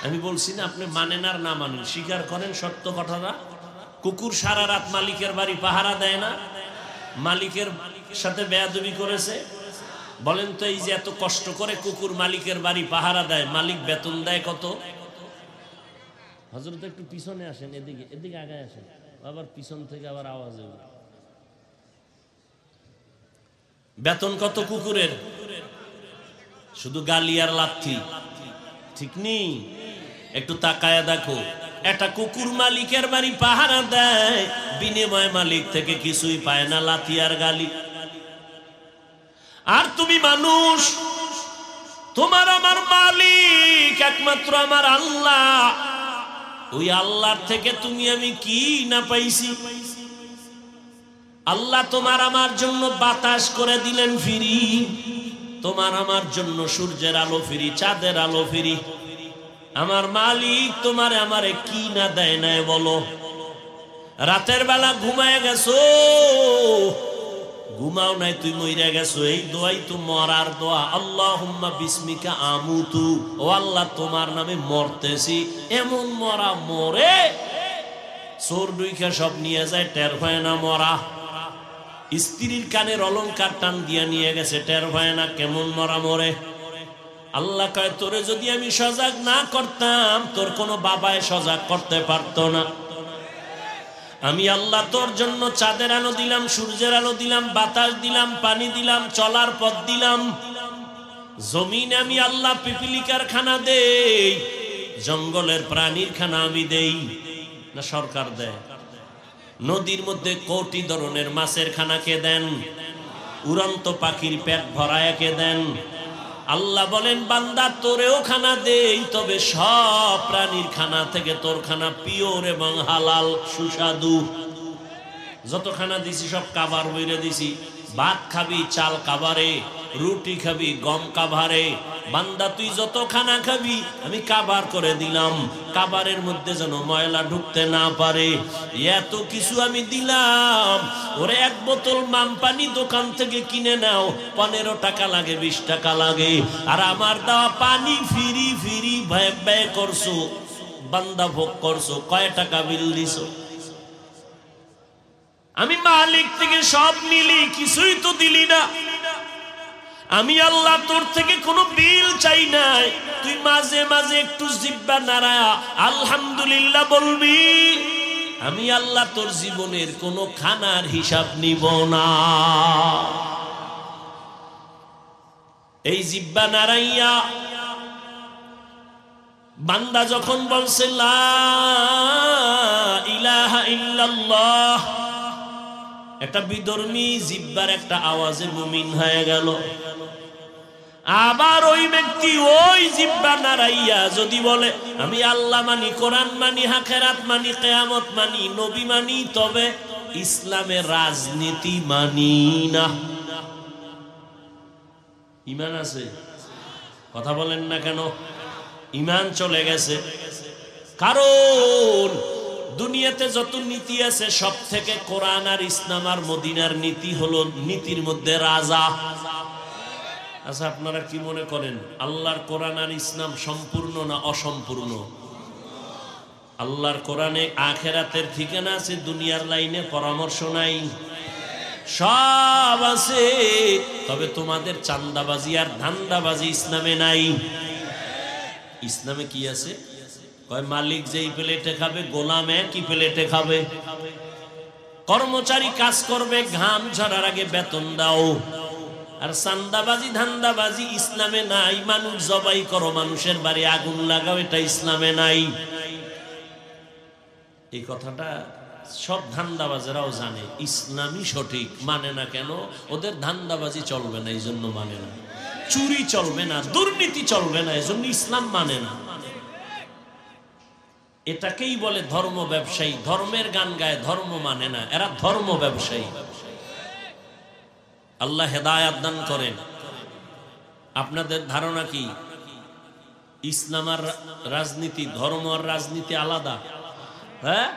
আমি বলছি না আপনি মানেন আর না মানেন, স্বীকার করেন সত্য কথাটা। কুকুর সারা রাত মালিকের বাড়ি পাহারা দেয় না? মালিকের সাথে বেয়াদবি করেছে? বলেন তো, এই যে এত কষ্ট করে কুকুর মালিকের বাড়ি পাহারা দেয়, মালিক বেতন দেয় কত? হযরত একটু পিছনে আসেন, এদিকে এদিকে আগায় আসেন, আবার পিছন থেকে আবার আওয়াজ হবে। বেতন কত কুকুরের? শুধু গালি আর লাথি, ঠিক নেই? একটু তাকায়া দেখো, একটা কুকুর মালিকের বাড়ি পাহারা দেয়, বিনিময় মালিক থেকে কিছুই পায় না, লাথি আর গালি। আর তুমি মানুষ, তোমার আমার মালিক একমাত্র আমার আল্লাহ। ওই আল্লাহর থেকে তুমি আমি কি না পাইছি? আল্লাহ তোমার আমার জন্য বাতাস করে দিলেন ফ্রি, তোমার আমার জন্য সূর্যের আলো ফিরি, চাঁদের আলো ফিরি। আমার মালিক তোমারে আমারে কি না দেয় না বলো। রাতের বেলা ঘুমায় গেছো, ঘুমাও নাই, তুই মইরা গেছো, এই দোয়াই তো মরার দোয়া। আল্লাহুম্মা বিসমিকা আমুতু, ও আল্লাহ তোমার নামে মরতেছি। এমন মরা মরে চোর ডুইখা সব নিয়ে যায়, টের হয় না মরা। স্ত্রীর কানের অলংকার টান দিয়া নিয়ে গেছে, টের হয় না কেমন মরা মরে। আল্লাহ কয় তোরে যদি আমি সজাগ না করতাম, তোর কোনো বাবায় সজাগ করতে পারতো না। আমি আল্লাহ তোর জন্য চাঁদের আলো দিলাম, সূর্যের আলো দিলাম, বাতাস দিলাম, পানি দিলাম, চলার পথ দিলাম। জমিনে আমি আল্লাহ পিপিলিকার খানা দেই, জঙ্গলের প্রাণীর খানা আমি দেই না সরকার দেয়? নদীর মধ্যে কোটি ধরনের মাছের খানা কে দেন? উড়ন্ত পাখির পেট ভরায় কে দেন? আল্লাহ বলেন বান্দা তোরেও খানা দেই, তবে সব প্রাণীর খানা থেকে তোর খানা পিওর এবং হালাল সুস্বাদু। যত খানা দিছি সব কাবার বইরে দিছি। ভাত খাবি চাল কাবারে, রুটি খাবি গম কাভারে। বান্দা তুই যত খানা খাবি আমি কাবার করে দিলাম, কাবারের মধ্যে যেন ময়লা ঢুকতে না পারে। এত কিছু আমি দিলাম। ওরে এক বোতল মাম পানি দোকান থেকে কিনে নাও, 15 টাকা লাগে, 20 টাকা লাগে। আর আমার দেওয়া পানি ফিরি ফিরি ব্যয় করছো, বান্দা ভোগ করছো, কয় টাকা বিল দিছো? আমি মালিক থেকে সব নিলি, কিছুই তো দিলি না। আমি আল্লাহ তোর থেকে কোনো বিল চাই নাই। তুই মাঝে মাঝে একটু জিহ্বা নাড়া আলহামদুলিল্লাহ বলবি। আমি আল্লাহ তোর জীবনের কোনো খানার হিসাব নিব না। এই জিহ্বা নাড়াইয়া বান্দা যখন বলছে লা ইলাহা ইল্লাল্লাহ, একটা বিধর্মী জিহ্বার একটা আওয়াজে মুমিন হয়ে গেল। আবার ওই ব্যক্তি ওই জিহ্বা নাড়াইয়া যদি বলে আমি আল্লাহ মানি, কোরআন মানি, আখিরাত মানি, কিয়ামত মানি, নবী মানি, তবে ইসলামের রাজনীতি মানি না, ঈমান আছে? কথা বলেন না কেন? ঈমান চলে গেছে। কারণ দুনিয়াতে যত নীতি আছে সব থেকে কোরআন আর ইসলাম আর মদিনার নীতি হলো নীতির মধ্যে রাজা। আচ্ছা আপনারা কি মনে করেন আল্লাহর কোরআন আর ইসলাম সম্পূর্ণ না অসম্পূর্ণ? আল্লাহর কোরআনে আখিরাতের ঠিকানা আছে, দুনিয়ার লাইনে পরামর্শ নাই, সব আছে। তবে তোমাদের চান্দাবাজি আর ধান্দাবাজি ইসলামে নাই। ইসলামে কি আছে? মালিক যেই প্লেটে খাবে গোলাম একই প্লেটে খাবে। কর্মচারী কাজ করবে, ঘাম ঝরার আগে বেতন দাও। আর চান্দাবাজি ধান্দাবাজি ইসলামে নাই। মানুষ জবাই করো, মানুষের বাড়ি আগুন লাগাও, এটা ইসলামে নাই। এই কথাটা সব ধান্দাবাজেরাও জানে, ইসলামই সঠিক, মানে না কেন? ওদের ধান্দাবাজি চলবে না এই জন্য মানে না, চুরি চলবে না, দুর্নীতি চলবে না এই জন্য ইসলাম মানে না। এটাকেই বলে ধর্ম ব্যবসায়ী। ধর্মের গান গায়, ধর্ম মানে না, এরা ধর্ম ব্যবসায়ী। আল্লাহ হেদায়াত দান করেন। আপনাদের ধারণা কি ইসলাম আর রাজনীতি, ধর্ম আর রাজনীতি আলাদা? হ্যাঁ,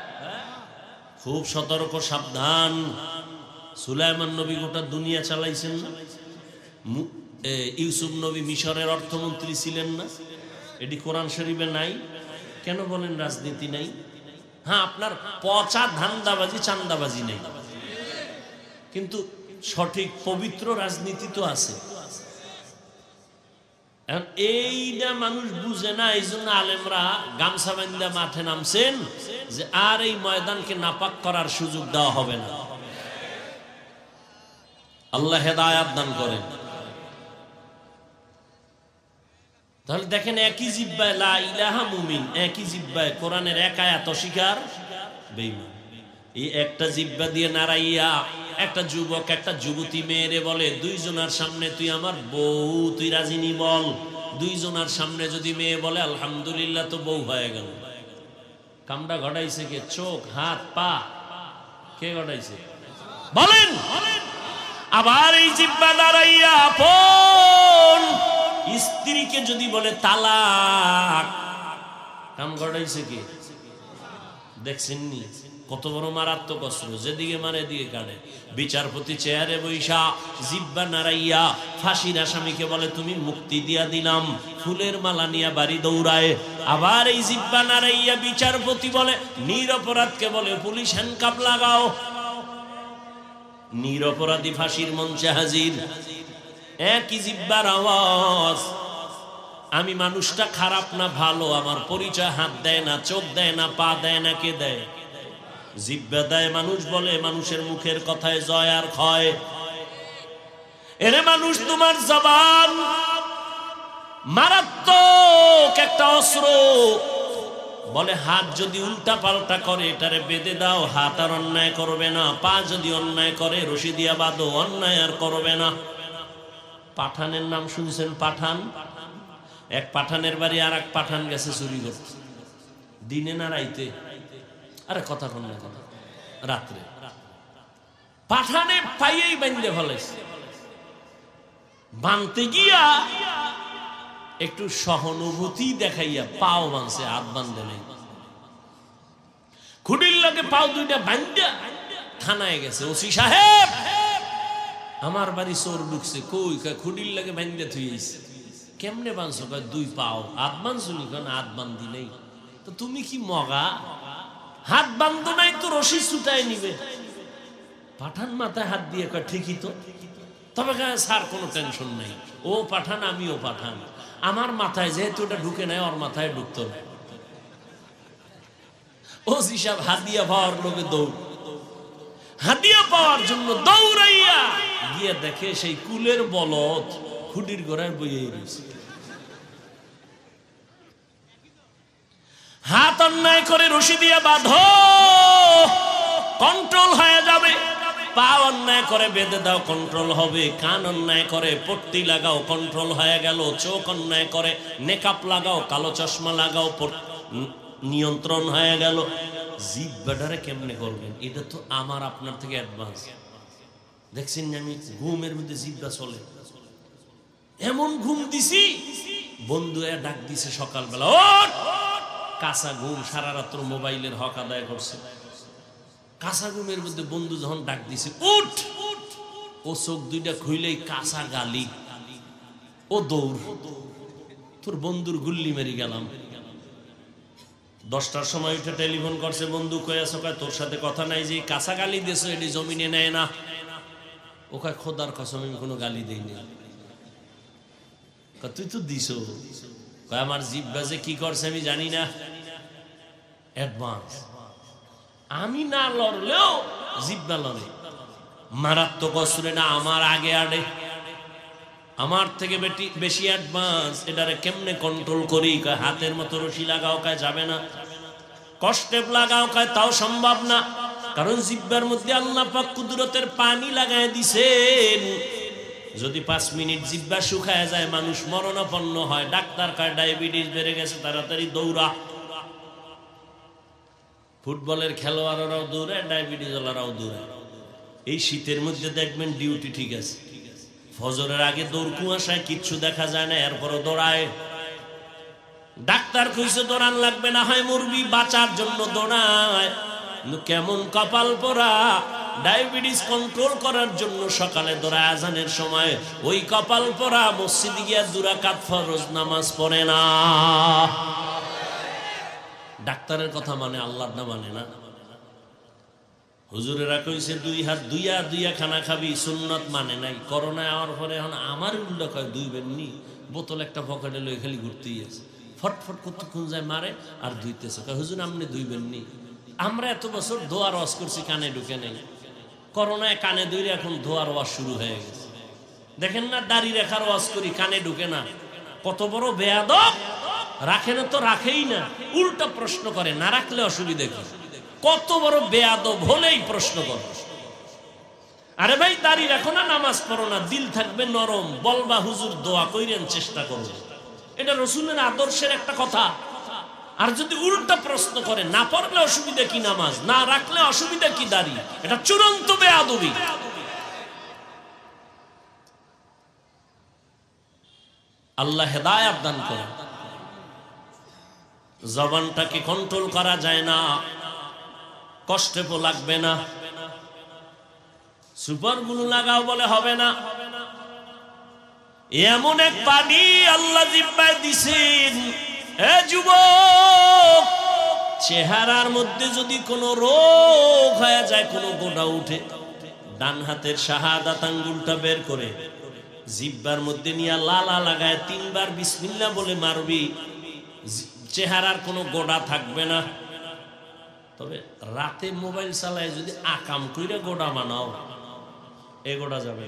খুব সতর্ক, সাবধান। সুলাইমান নবী গোটা দুনিয়া চালাইছেন না? ইউসুফ নবী মিশরের অর্থমন্ত্রী ছিলেন না? এটি কোরআন শরীফে নাই? কেন বলেন রাজনীতি নাই? হ্যাঁ, আপনার পচা ধান্দাবাজি চান্দাবাজি নেই, কিন্তু সঠিক পবিত্র রাজনীতি তো আছে। এইটা মানুষ বুঝে না, এই জন্য আলেমরা গামছা বান্ধা মাঠে নামছেন যে আর এই ময়দানকে নাপাক করার সুযোগ দেওয়া হবে না। আল্লাহ হেদায়াত দান করেন। তাহলে দেখেন, একই জিহ্বায় লা ইলাহা মুমিন, একই জিহ্বায় কোরআনের এক আয়াত অস্বীকার বেঈমান। এই একটা জিহ্বা দিয়ে নাড়াইয়া একটা যুবক একটা যুবতী মেয়েরে বলে, দুইজনের সামনে তুই আমার বউ, তুই রাজিনী বল। দুইজনের সামনে যদি মেয়ে বলে আলহামদুলিল্লাহ, তো বউ হয়ে গেল। কামটা ঘটাইছে কে? চোখ, হাত, পা কে ঘটাইছে বলেন? আবার এই জিহ্বা দাঁড়াইয়া আপন স্ত্রীকে যদি বলে তালাক, কাম ঘটাইছে কি? দেখছেননি কত বড় মারাত্মক অস্ত্র, যেদিকে মারে এদিকে কাটে। বিচারপতি চেয়ারে বৈশা জিহ্বা নাড়াইয়া ফাঁসির আসামিকে বলে তুমি মুক্তি দিয়া দিলাম, ফুলের মালা নিয়ে বাড়ি দৌড়ায়। আবার এই জিহ্বা নাড়াইয়া বিচারপতি বলে নিরপরাধকে বলে পুলিশ হ্যান্ডকাপ লাগাও, নিরপরাধী ফাঁসির মঞ্চে হাজির। একই জিহ্বার আওয়াজ। আমি মানুষটা খারাপ না ভালো, আমার পরিচয় হাত দেয় না, চোখ দেয় না, পা দেয় না, কে দেয়? জিহ্বা দেয়। মানুষ বলে মানুষের মুখের কথায় জয় আর ক্ষয়। এরে মানুষ, তোমার জবান মারাত্মক একটা অস্ত্র। বলে হাত যদি উল্টা পাল্টা করে এটারে বেঁধে দাও, হাত আর অন্যায় করবে না। পা যদি অন্যায় করে রশি দিয়া বাঁধো, অন্যায় আর করবে না। পাঠানের নাম শুনছেন? পাঠান। এক পাঠানের বাড়ি আর এক পাঠান গেছে চুরি করতে, দিনে না রাইতে? আরে কথা কোন না, কথা রাত্রে। পাঠানে পাইয়েই বাঁধতে ফেলেছে। বাঁধতে গিয়া একটু সহানুভূতি দেখাইয়া পাও বাঁধছে, হাত বাঁধে নাই। খুঁটির লাগে পাও দুইটা বাঁধা থানায় গেছে। ওসি সাহেব, আমার বাড়ি চোর ঢুকছে। কই? খুঁটির লাগে বাঁধতে থুইছে। কেমনে বাঁধছো? দুই পাও। হাত বাঁধছো নি? হাত বাঁধি নেই। তো তুমি কি মগা? হাত বান্ধ নাই তো রশি ছুটায় নিবে। পাঠান মাথায় হাত দিয়ে কয় ঠিকই তো। তবে স্যার কোনো টেনশন নেই, ও পাঠান আমিও পাঠান, আমার মাথায় যেহেতু ওটা ঢুকে নাই ওর মাথায় ঢুকতো না। ও হিসাব হাদিয়া পাওয়ার লোকে দৌড়, হাদিয়া পাওয়ার জন্য দৌড়াইয়া গিয়ে দেখে সেই কুলের বলদ খুঁটির গোড়ায় বইয়ে রয়েছে। হাত অন্যায় করে রশি দিয়ে বাঁধো, কন্ট্রোল হয়ে যাবে। পা অন্যায় করে বেঁধে দাও, কন্ট্রোল হবে। কান অন্যায় করে পট্টি লাগাও, কন্ট্রোল হয়ে গেল। চোখ অন্যায় করে নেকাপ লাগাও, কালো চশমা লাগাও, নিয়ন্ত্রণ হয়ে গেল। জিহ্বাটারে কেমনে করবেন? এটা তো আমার আপনার থেকে অ্যাডভান্স। দেখছেন না, আমি ঘুমের মধ্যে জিহ্বা চলে। এমন ঘুম দিছি, বন্ধু ডাক দিছে সকালবেলা, ওঠ! কাঁচা ঘুম, সারা রাত্র মোবাইলের হক আদায় করছে। কাঁচা ঘুমের মধ্যে বন্ধু যখন ডাক দিছে, উঠ! ও চোখ দুইটা খুইলেই কাঁচা গালি, ও দৌড়। তোর বন্ধুর গুল্লি মেরি গেলাম। 10টার সময় উঠে টেলিফোন করছে, বন্ধু কই আছো? কয় তোর সাথে কথা নাই, যে কাঁচা গালি দিয়েছো এটি জমিনে নেয় না। ও কয় খোদার কসম আমি কোনো গালি দেইনি। তুই তো দিছো। কয় আমার জিহ্বা যে কি করছে আমি জানি না, অ্যাডভান্স। আমি না লড়লেও জিহ্বা লড়ে। মারাত্মক অস্ত্র না, আমার আগে আড়ে, আমার থেকে বেশি অ্যাডভান্স। এটারে কেমনে কন্ট্রোল করি? কয় হাতের মতো রশি লাগাও, কয় যাবে না। কষ্টেপ লাগাও, কয় তাও সম্ভব না। কারণ জিহ্বার মধ্যে আল্লাহ পাক কুদরতের পানি লাগায় দিছেন। যদি 5 মিনিট জিহ্বা শুকায় যায় মানুষ মরণাপন্ন হয়। ডাক্তার কয় ডায়াবেটিস বেড়ে গেছে, তাড়াতাড়ি দৌড়া। ফুটবলের খেলোয়াড়রাও দৌড়ায়, ডায়াবেটিস ওয়ালারাও দৌড়ায়। এই শীতের মধ্যে দেখবেন ডিউটি ঠিক আছে, ফজরের আগে দৌড়, কুয়াশায় কিচ্ছু দেখা যায় না, এরপরও দৌড়ায়। ডাক্তার কইছে দৌড়ান লাগবে না, হয় মরবি, বাঁচার জন্য দৌড়ায়। কেমন কপাল পোড়া! ডায়াবেটিস কন্ট্রোল করার জন্য সকালে দৌড়ায়, আজানের সময় ওই কপাল পোড়া মসজিদে গিয়া 2 রাকাত ফরজ নামাজ পড়ে না। ডাক্তারের কথা মানে, আল্লাহর না মানে না। হুজুরেরা কইছে 2 হাত দুইয়া খানা খাবি, সুন্নত মানে নাই। করোনা আওয়ার পরে এখন আমার উল্টা কয় 2 বেননি, বোতল একটা পকেটে লই খালি ঘুরতেই আছে, ফটফট কতক্ষণ যায় মারে আর ধুইতেছে। কয় হুজুর আপনি 2 বেননি। আমরা এত বছর দোয়ার ওয়াজ করছি, কানে ঢুকে নেই। করোনায় কানে ধরে এখন ধোয়ার ওয়াজ শুরু হয়ে গেছে। দেখেন না, দাড়ি রেখার ওয়াজ করি, কানে ঢুকে না। কত বড় বেয়াদব! রাখে না তো রাখেই না, উল্টা প্রশ্ন করে, না রাখলে অসুবিধা কি? কত বড় বেয়াদব হলেই প্রশ্ন করে। আরে ভাই, দাড়ি রাখো না, নামাজ পড়ো না, দিল থাকবে নরম, বলবা হুজুর দোয়া কইরেন, চেষ্টা করো। এটা রাসূলের আদর্শের একটা কথা। আর যদি উল্টা প্রশ্ন করে, না পড়লে অসুবিধা কি নামাজ, না রাখলে অসুবিধা কি দাড়ি, এটা চূড়ান্ত বেয়াদবি। আল্লাহ হেদায়েত দান করেন। জবানটাকে কন্ট্রোল করা যায় না, কষ্টে লাগবে না, সুপার গ্লু লাগাও বলে হবে না। এমন এক পানি আল্লাহ জিব্বায় দিছেন, এ যুবক, চেহারার মধ্যে যদি কোনো রোগ হয়ে যায়, কোনো গোটা উঠে, ডান হাতের শাহাদাত আঙ্গুলটা বের করে জিব্বার মধ্যে নিয়ে লালা লাগায় 3 বার বিসমিল্লাহ বলে মারবি, চেহারার কোনো গোড়া থাকবে না। তবে রাতে মোবাইল চালায় যদি আকাম কইরা গোড়া মানাও, এ গোড়া যাবে।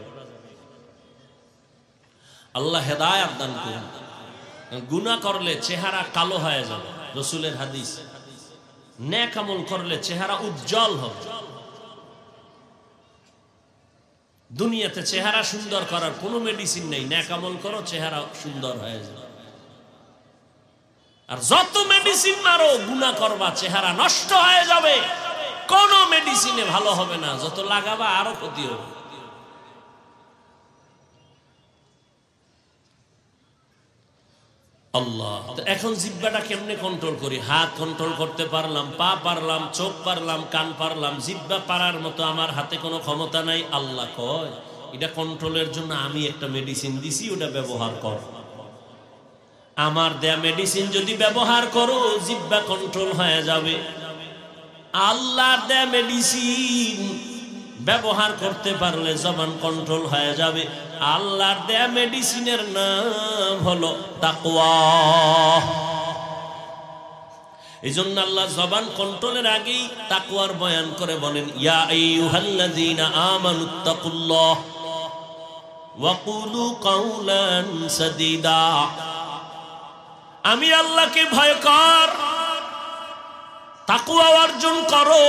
আল্লাহ হেদায়েত দান করুন। গুনাহ করলে চেহারা কালো হয়ে যাবে, রাসূলের হাদিস। নেক আমল করলে চেহারা উজ্জ্বল হবে। দুনিয়াতে চেহারা সুন্দর করার কোনো মেডিসিন নেই, নেক আমল করো চেহারা সুন্দর হয়ে যাবে। আর যত মেডিসিন মারো গুনাহ করবা চেহারা নষ্ট হয়ে যাবে, কোনো মেডিসিনে ভালো হবে না, যত লাগাবা আরো ক্ষতি হবে। আল্লাহ, এখন জিহ্বাটা কেমনে কন্ট্রোল করি? হাত কন্ট্রোল করতে পারলাম, পা পারলাম, চোখ পারলাম, কান পারলাম, জিহ্বা পারার মতো আমার হাতে কোনো ক্ষমতা নাই। আল্লাহ কয় এটা কন্ট্রোলের জন্য আমি একটা মেডিসিন দিছি, ওটা ব্যবহার কর। আমার দেয়া মেডিসিন যদি ব্যবহার করো জিহ্বা কন্ট্রোল হয়ে যাবে। আল্লাহর দেয়া মেডিসিন ব্যবহার করতে পারলে জবান কন্ট্রোল হয়ে যাবে। আল্লাহর দেয়া মেডিসিনের নাম হলো তাকওয়া। এজন্য আল্লাহ জবান কন্ট্রোলের আগেই তাকওয়ার বয়ান করে বলেন, ইয়া আইয়ুহাল্লাযীনা আমানুত্তাকুল্লাহ ওয়া কুলু কাওলান সাদীদা। আমি আল্লাহকে ভয় কর, তাকওয়া অর্জন করো।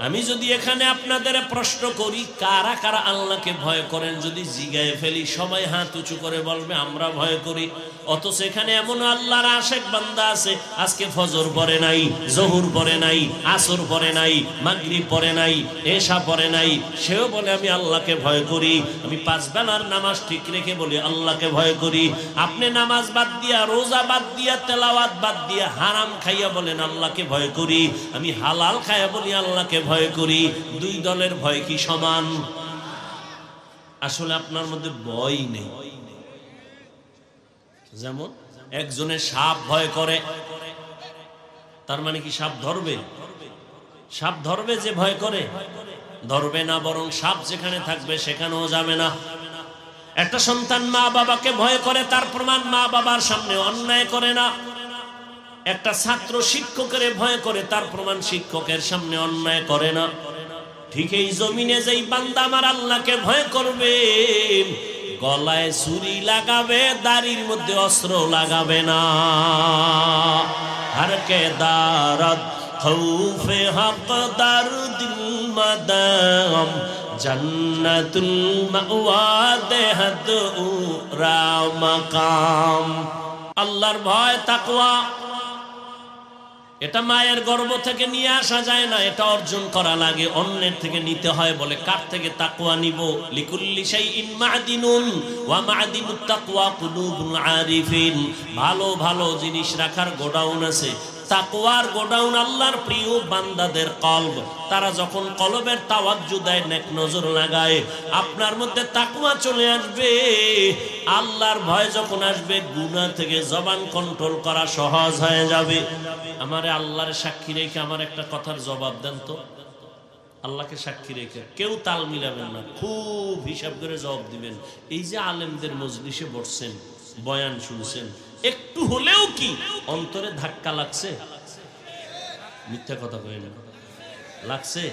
আমি যদি এখানে আপনাদের প্রশ্ন করি কারা কারা আল্লাহকে ভয় করেন, যদি জিগায় ফেলি সবাই হাত উঁচু করে বলবে আমরা ভয় করি। অথচ এখানে এমন আল্লাহর আশেক বান্দা আছে আজকে ফজর পড়ে নাই, জোহর পড়ে নাই, আসর পড়ে নাই, মাগরিব পড়ে নাই, এশা পড়ে নাই, সেও বলে আমি আল্লাহকে ভয় করি। আমি 5 বেলার নামাজ ঠিক রেখে বলি আল্লাহকে ভয় করি। আপনি নামাজ বাদ দিয়া, রোজা বাদ দিয়া, তেলাওয়াত বাদ দিয়া, হারাম খাইয়া বলেন আল্লাহকে ভয় করি। আমি হালাল খাইয়া বলি আল্লাহকে ভয় করি। 2 দলের ভয় কি সমান? আসলে আপনার মধ্যে ভয় নেই। যেমন একজনের সাপ ভয় করে, তার মানে কি সাপ ধরবে? সাপ ধরবে যে ভয় করে? ধরবে না, বরং সাপ যেখানে থাকবে সেখানেও যাবে না। একটা সন্তান মা বাবাকে ভয় করে, তার প্রমাণ মা বাবার সামনে অন্যায় করে না। একটা ছাত্র শিক্ষকের ভয় করে, তার প্রমাণ শিক্ষকের সামনে অন্যায় করে না। ঠিক এই জমিনে যেই বান্দা আমার আল্লাহকে ভয় করবে, গলায় ছুরি লাগাবে, দাড়ির মধ্যে অস্ত্র লাগাবে না। হর কে দারদ খৌফে হক দার দিল মাদাম জান্নাতুল মাওয়া দেহদ উরা মাকাম। আল্লাহর ভয় তাকওয়া, এটা মায়ের গর্ভ থেকে নিয়ে আসা যায় না, এটা অর্জন করা লাগে, অন্যের থেকে নিতে হয়। বলে কার থেকে তাকওয়া নিব? লিকুল্লি শাইইন মা'দিনুন ওয়া মা'দিনুত তাকওয়া কুলুবুল আরিফিন। ভালো ভালো জিনিস রাখার গোডাউন আছে। তাকওয়ার গোডাউন আল্লাহর প্রিয় বান্দাদের কলব। তারা যখন কলবের তাওয়াজ্জু দেয়, নেক নজর লাগায়, আপনার মধ্যে তাকওয়া চলে আসবে। আল্লাহর ভয় যখন আসবে, গুনাহ থেকে জবান কন্ট্রোল করা সহজ হয়ে যাবে। আমারে আল্লাহর সাক্ষী রেখে আমার একটা কথার জবাব দেন তো। আল্লাহকে সাক্ষী রেখে কেউ তাল মিলাবেন না, খুব হিসাব করে জবাব দিবেন। এই যে আলেমদের মজলিসে বসছেন, বয়ান শুনছেন, একটু হলেও কি অন্তরে ধাক্কা লাগছে? মিথ্যা কথা কই না, লাগছে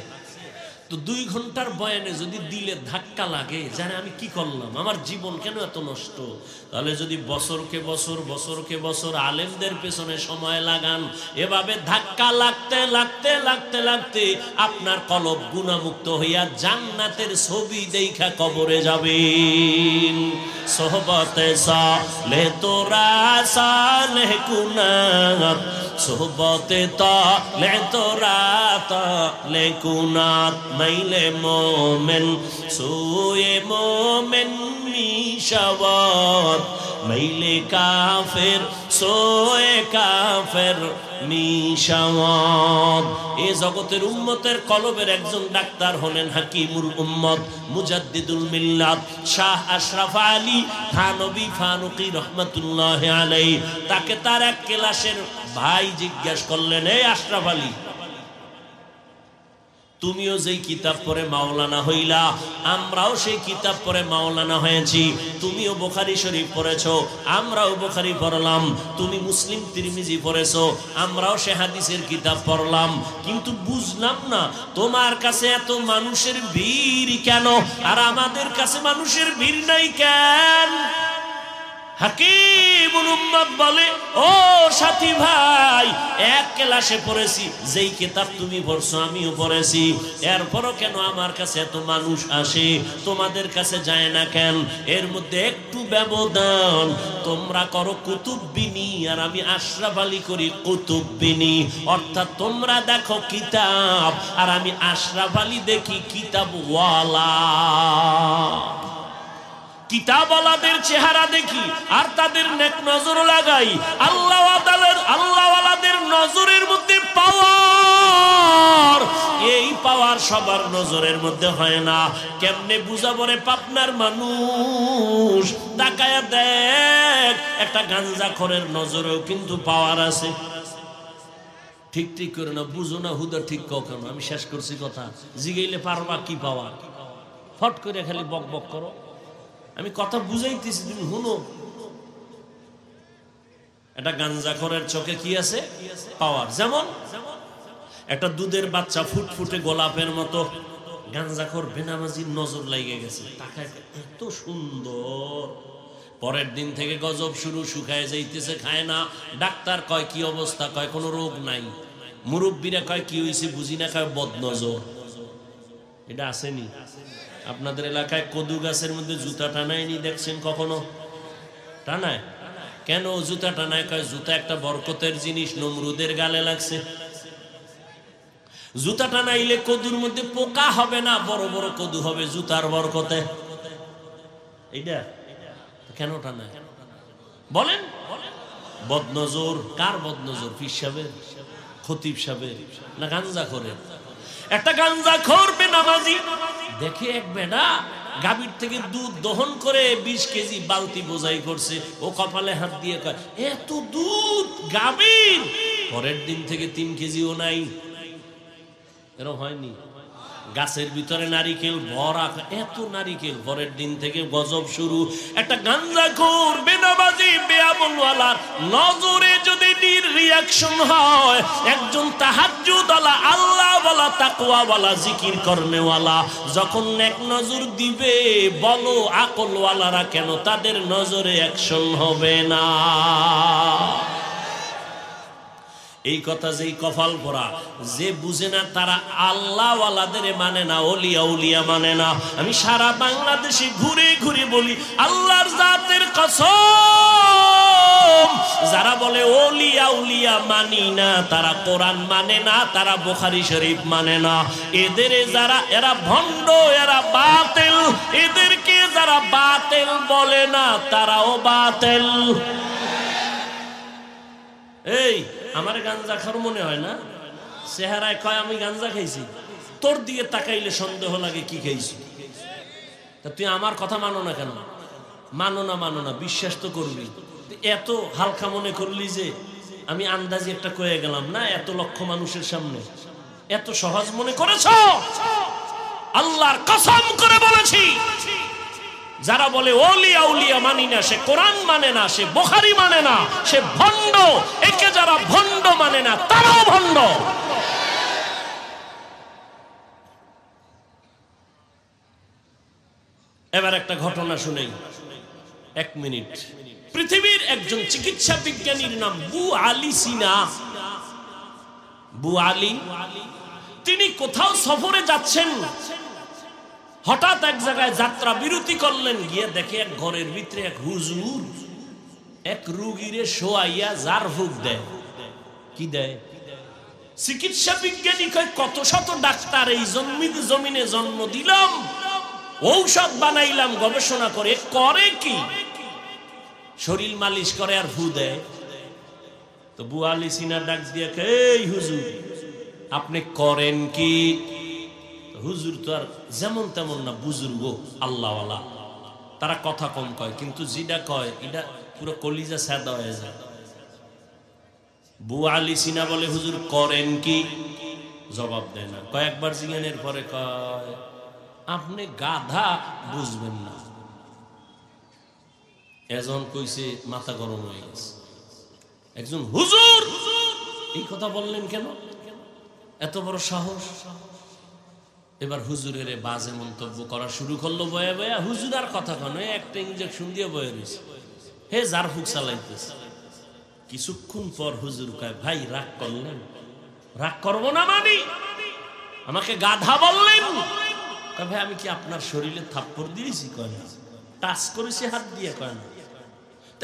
তো। 2 ঘন্টার বয়ানে যদি দিলে ধাক্কা লাগে, জানে আমি কি করলাম, আমার জীবন কেন এত নষ্ট, তাহলে যদি বছরকে বছর বছরকে বছর আলেমদের পেছনে সময় লাগান, এভাবে ধাক্কা লাগতে লাগতে লাগতে লাগতে আপনার কলব গুনাহমুক্ত হইয়া জান্নাতের ছবি দেখা কবরে যাবেন। সোহবতে সালে তোরা সালে কুনাত, সোহবতে তালে তোরা তালে কুনাত, মাইলে মোমেন সুয়ে মোমেন মিশাওয়াত মাইলে কাফের সোয়ে কাফের মিশাওয়াত। এই জগতের উম্মতের কলবের একজন ডাক্তার হলেন হাকিমুল উম্মত মুজাদ্দিদুল মিল্লাত শাহ আশরাফ আলী থানবী ফারুকী রহমাতুল্লাহি আলাইহি। তাকে তার এক ক্লাসের ভাই জিজ্ঞাসা করলেন, এই আশরাফ আলী, তুমিও যেই কিতাব পড়ে মাওলানা হইলা, আমরাও সেই কিতাব পড়ে মাওলানা হয়েছি। তুমিও বুখারী শরীফ পড়েছো, আমরাও বুখারী পড়লাম। তুমি মুসলিম তিরমিজি পড়েছো, আমরাও সে হাদিসের কিতাব পড়লাম। কিন্তু বুঝলাম না তোমার কাছে এত মানুষের ভিড় কেন, আর আমাদের কাছে মানুষের ভিড় নাই কেন? হাকিমুল উম্মত বলে, ও সাথী ভাই, এক ক্লাসে পড়েছি, যেই কিতাব তুমি পড়ছো আমিও পড়েছি, এরপরও কেন আমার কাছে এত মানুষ আসে, তোমাদের কাছে যায় না কেন? এর মধ্যে একটু ব্যবধান। তোমরা করো কুতুববিনী আর আমি আশরাফ আলী করি কুতুববিনী। অর্থাৎ তোমরা দেখো কিতাব আর আমি আশরাফ আলী দেখি কিতাবওয়ালা। কিতাবওয়ালাদের চেহারা দেখি আর তাদের নেক নজর লাগাই। আল্লাহওয়ালাদের নজরের মধ্যে পাওয়ার, এই পাওয়ার সবার নজরের মধ্যে হয় না। কেমনে বুঝাবো রে পাবনার মানুষ? তাকায়া দেখ, একটা গাঞ্জাখোরের নজরেও কিন্তু পাওয়ার আছে। ঠিক ঠিক করে না, বুঝো না, হুদা ঠিক কখনো। আমি শেষ করছি কথা, জিগাইলে পারবা কি পাওয়ার? ফট করে খালি বক বক করো। আমি কথা বুঝাইতেছি, তুমি শুনো। একটা গাঞ্জাখোরের চোখে কি আছে? পাওয়ার। যেমন একটা দুধের বাচ্চা ফুটফুটে গোলাপের মতো, গাঞ্জাখোর বেনামাজির নজর লাগিয়ে গেছে। তাকায়, এত সুন্দর। পরের দিন থেকে গজব শুরু, শুকায় যাইতেছে, খায় না। ডাক্তার কয় কি অবস্থা? কয় কোনো রোগ নাই। মুরব্বীরা কয় কি হয়েছে বুঝি না, কয় বদনজর। এটা আসেনি? আপনাদের এলাকায় কদু গাছের মধ্যে জুতা টানায়নি দেখছেন কখনো? টানায় কেন? জুতা টানায়, কয় জুতা একটা বরকতের জিনিস, নমরুদের গালে লাগছে। জুতা টানাইলে কদুর মধ্যে পোকা হবে না, বড় বড় কদু হবে জুতার বরকতে। এইটা কেন টানায় বলেন? বদনজর। কার বদনজর? পীর সাহেবের, খতিব সাহেবের, না গাঞ্জাখোরের? একটা গাঞ্জাখোর বেনামাজি দেখে এক বেটা গাভীর থেকে দুধ দহন করে 20 কেজি বালতি বোঝাই করছে। ও কপালে হাত দিয়ে কয়, এত দুধ গাভীর? পরের দিন থেকে 3 কেজিও নাই। এরকম হয়নি? গাছের ভিতরে নারিকেল ভরা, এত নারিকেল। পরের দিন থেকে গজব শুরু। একটা গাঞ্জাখোর বেনামাজি বেআমলওয়ালার নজরে যদি রিঅ্যাকশন হয়, একজন তাহাজ্জুদওয়ালা, আল্লাহওয়ালা, তাকওয়াওয়ালা, জিকির করনেওয়ালা যখন এক নজর দিবে, বলো আকলওয়ালারা কেন তাদের নজরে অ্যাকশন হবে না? এই কথা যেই কপাল পরা, যে বুঝে না তারা আল্লাহওয়ালাদের মানে না, ওলিয়া উলিয়া মানে না। আমি সারা বাংলাদেশে ঘুরে ঘুরে বলি, আল্লাহর জাতের কসম, যারা বলে ওলিয়া উলিয়া মানি না, তারা কোরআন মানে না, তারা বুখারী শরীফ মানে না। এরা ভণ্ড, এরা বাতিল। এদেরকে যারা বাতিল বলে না, তারাও বাতিল। এই আমার গাঞ্জা খার মনে হয় না? চেহারায় কয় আমি গাঞ্জা খাইছি, তোর দিকে তাকাইলে সন্দেহ লাগে কি খাইছি। তা তুই আমার কথা মানো না কেন? মানো না, বিশ্বাস তো করবি। এত হালকা মনে করলি যে আমি আন্দাজি একটা কয়ে গেলাম না, এত লক্ষ মানুষের সামনে এত সহজ মনে করেছ? আল্লাহর কসম করে বলেছি, যারা বলে ওলিয়া উলিয়া মানি না, সে কোরআন মানে না, সে বুখারী মানে না, সে ভণ্ড। একে যারা ভণ্ড মানে না, তারাও ভণ্ড। এবার একটা ঘটনা শুনেই, 1 মিনিট। পৃথিবীর একজন চিকিৎসা বিজ্ঞানীর নাম বু আলী সিনা। বু আলী, তিনি কোথাও সফরে যাচ্ছেন, হঠাৎ এক জায়গায় যাত্রা বিরতি করলেন। গিয়ে দেখে এক ঘরের ভিতরে এক হুজুর এক রোগীরে শোয়াইয়া জার ফুক দেয়। কি দেয়? চিকিৎসা বিজ্ঞানী কয়, কত শত ডাক্তার এই জমিনে জন্ম দিলাম, ঔষধ বানাইলাম গবেষণা করে, করে কি? শরীর মালিশ করে আর ফু দেয়। তো বুয়া আলী সিনা ডাক দিয়ে, এই হুজুর আপনি করেন কি? হুজুর তো আর যেমন তেমন না, বুজুর্গ আল্লাহওয়ালা, তারা কথা কম কয়, কিন্তু যেটা কয় এটা পুরো কলিজা সাদা হয়ে যায়। বুয়া আলী সিনা বলে, হুজুর করেন কি? জবাব দেয় না। কয়েকবার জিজ্ঞানের পরে কয়, আপনি গাধা, বুঝবেন না। এজন কইছে মাথা গরম হয়ে গেছে। একজন, হুজুর এই কথা বললেন কেন? এত বড় সাহস। এবার হুজুরের বাজে মন্তব্য করা শুরু করলো বয়া বয়া। হুজুর আর কথা কেন, একটা ইঞ্জেকশন দিয়ে বয়ে রয়েছে, হে জারফুক চালাইতেছে। কিছুক্ষণ পর হুজুর কয়, ভাই রাগ করলেন? রাগ করবো না মানে? আমাকে গাধা বললেন? ভাই আমি কি আপনার শরীরে থাপ্পড় দিয়েছি? কয় না। টাচ করেছি হাত দিয়ে? কয় না।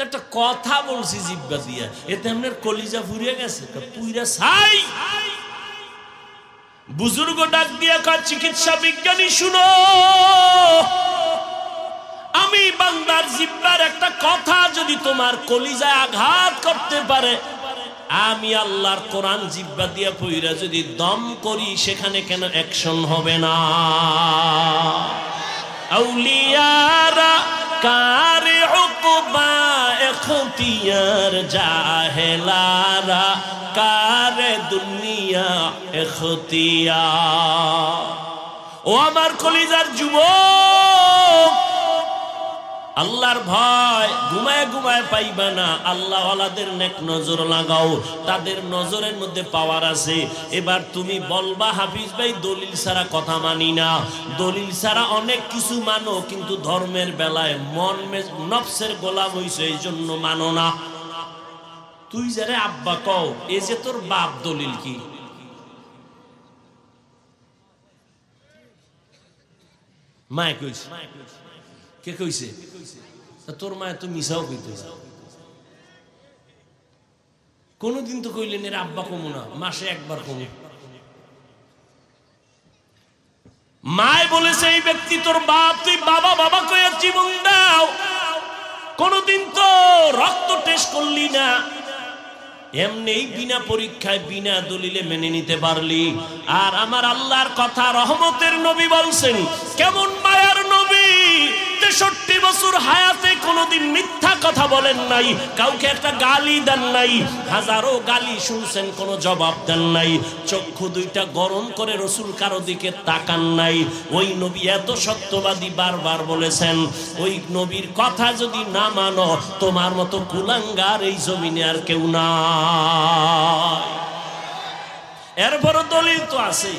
একটা কথা বলছি জিব্বা দিয়া, এতে আপনার কলিজা ফুরিয়ে গেছে? পুইরা ছাই। বুজুর্গ ডাক দিয়া কয়, চিকিৎসা বিজ্ঞানী শুনো, আমি বান্দার জিব্বার একটা কথা যদি তোমার কলিজায় আঘাত করতে পারে, আমি আল্লাহর কোরআন জিব্বা দিয়া পইরা যদি দম করি, সেখানে কেন অ্যাকশন হবে না? আউলিয়ারা কারে উকবা এখতিয়ার, জাহেলারা কারে দুনিয়া এখতিয়ার। ও আমার কলিজার যুবক, আল্লাহর ভয় ঘুমায় ঘুমায় পাইবা না। আল্লাহ ওয়ালাদের নেক নজর লাগাও, তাদের নজরের মধ্যে পাওয়ার আছে। এবার তুমি বলবা, হাফিজ ভাই দলিল ছাড়া কথা মানি না। দলিল ছাড়া অনেক কিছু মানো, কিন্তু ধর্মের বেলায় মন নফসের গোলাম হইছে, এই জন্য মানো না। তুই যারে আব্বা কও, এ যে তোর বাপ, দলিল কি? মায় কইছে? কে কইছে? তোর মায় তো মিশাও কইতেছে। কোনদিন তো কইলেন এর আব্বা কমু না, মাসে একবার কমু। মায় বলেছে এই ব্যক্তি তোর বাপ, তুই বাবা বাবা কইয়া জীবন দাও। কোনদিন তো রক্ত টেস্ট করলি না, এমনি বিনা পরীক্ষায় বিনা দলিলে মেনে নিতে পারলি। আর আমার আল্লাহর কথা, রহমতের নবী বলছেন, কেমন মায়ার নবী, 63 বছর হায়াতে কোনোদিন মিথ্যা কথা বলেন নাই, কাউকে একটা গালি দেন নাই, হাজারো গালি শুনছেন, কোনো জবাব দেন নাই, চক্ষু দুইটা গরম করে রসুল কারো দিকে তাকান নাই। ওই নবী এত সত্যবাদী, বারবার বলেছেন, ওই নবীর কথা যদি না মানো, তোমার মতো কুলাঙ্গার এই জমিনে আর কেউ না। এরপরও দলিল তো আছে,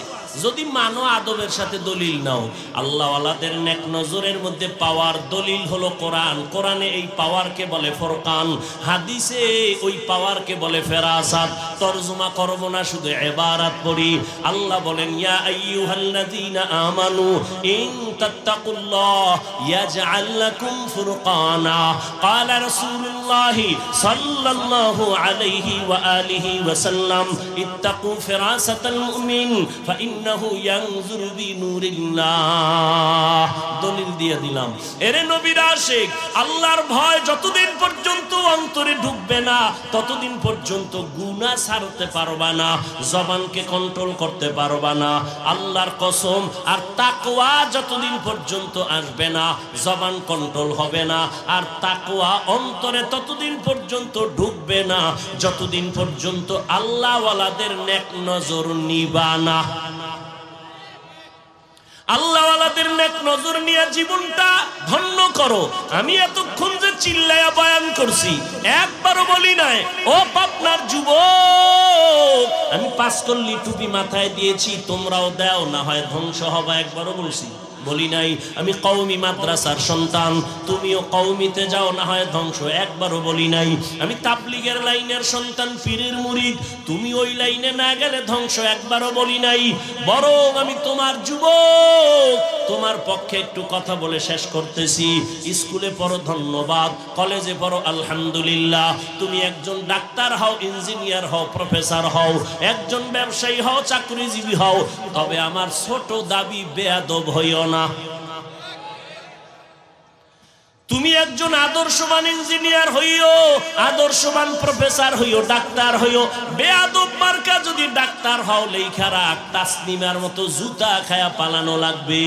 যদি মানো আদবের সাথে দলিল নাও। আল্লাহ ওয়ালাদের নেক নজরের মধ্যে পাওয়ার দলিল হলো কোরআন। কোরআনে এই পাওয়ারকে বলে ফুরকান, হাদিসে ওই পাওয়ারকে বলে ফেরাসাত। তরজমা করব না, শুধু ইবারত পড়ি। আল্লাহ বলেন, ইয়া আইয়ুহাল্লাযীনা আমানু ইন তাত্তাকুল্লাহ ইয়াজআল লাকুম ফুরকানা। ক্বালা রাসূলুল্লাহি সাল্লাল্লাহু আলাইহি ওয়া আলিহি ওয়া সাল্লাম, ইত্তাকু ফিরাসাতাল মুমিন ফাইন্নাহু ইয়ানজুরু বিনুরিল্লাহ। দলিল দিয়ে দিলাম। এরে নবীর আশিক, আল্লাহর ভয় যতদিন পর্যন্ত অন্তরে ঢুকবে না, ততদিন পর্যন্ত গুনাহ ছাড়তে পারবা না, জবানকে কন্ট্রোল করতে পারবা না। আল্লাহর কসম, আর তাকওয়া যতদিন পর্যন্ত আসবে না, জবান কন্ট্রোল হবে না। আর তাকওয়া অন্তরে ততদিন পর্যন্ত ঢুকবে না, যতদিন পর্যন্ত আল্লাহ ওয়ালাদের নেক নজর নিবা না। আল্লাহ ওয়ালাদের নেক নজর নিয়ে জীবনটা ধন্য করো। আমি এতক্ষণ যে চিল্লায়া বয়ান করছি, একবারও বলি নাই ও পাবনার যুবক আমি পাঁচকল্লি টুপি মাথায় দিয়েছি, তোমরাও দাও, না হয় ধ্বংস হবে, একবারও বলছি? বলি নাই। আমি কওমি মাদ্রাসার সন্তান, তুমিও কওমিতে যাও, না হয় ধ্বংস, একবারও বলি নাই। আমি তাবলীগের লাইনের সন্তান, পীরের মুরিদ, তুমি ওই লাইনে না গেলে ধ্বংস, একবারও বলি নাই। বরং আমি তোমার যুবক, তোমার পক্ষে একটু কথা বলে শেষ করতেছি। স্কুলে পড়ো, ধন্যবাদ। কলেজে পড়ো, আলহামদুলিল্লাহ। তুমি একজন ডাক্তার হও, ইঞ্জিনিয়ার হও, প্রফেসর হও, একজন ব্যবসায়ী হও, চাকরিজীবী হও, তবে আমার ছোট দাবি, বেয়াদব হইও না। তুমি একজন আদর্শবান ইঞ্জিনিয়ার হইও, আদর্শবান প্রফেসর হইও, ডাক্তার হইও, বেয়াদব মার্কা যদি ডাক্তার হও লেখা রাখ, তাসনিমার মতো জুতা খায়া পালানো লাগবে।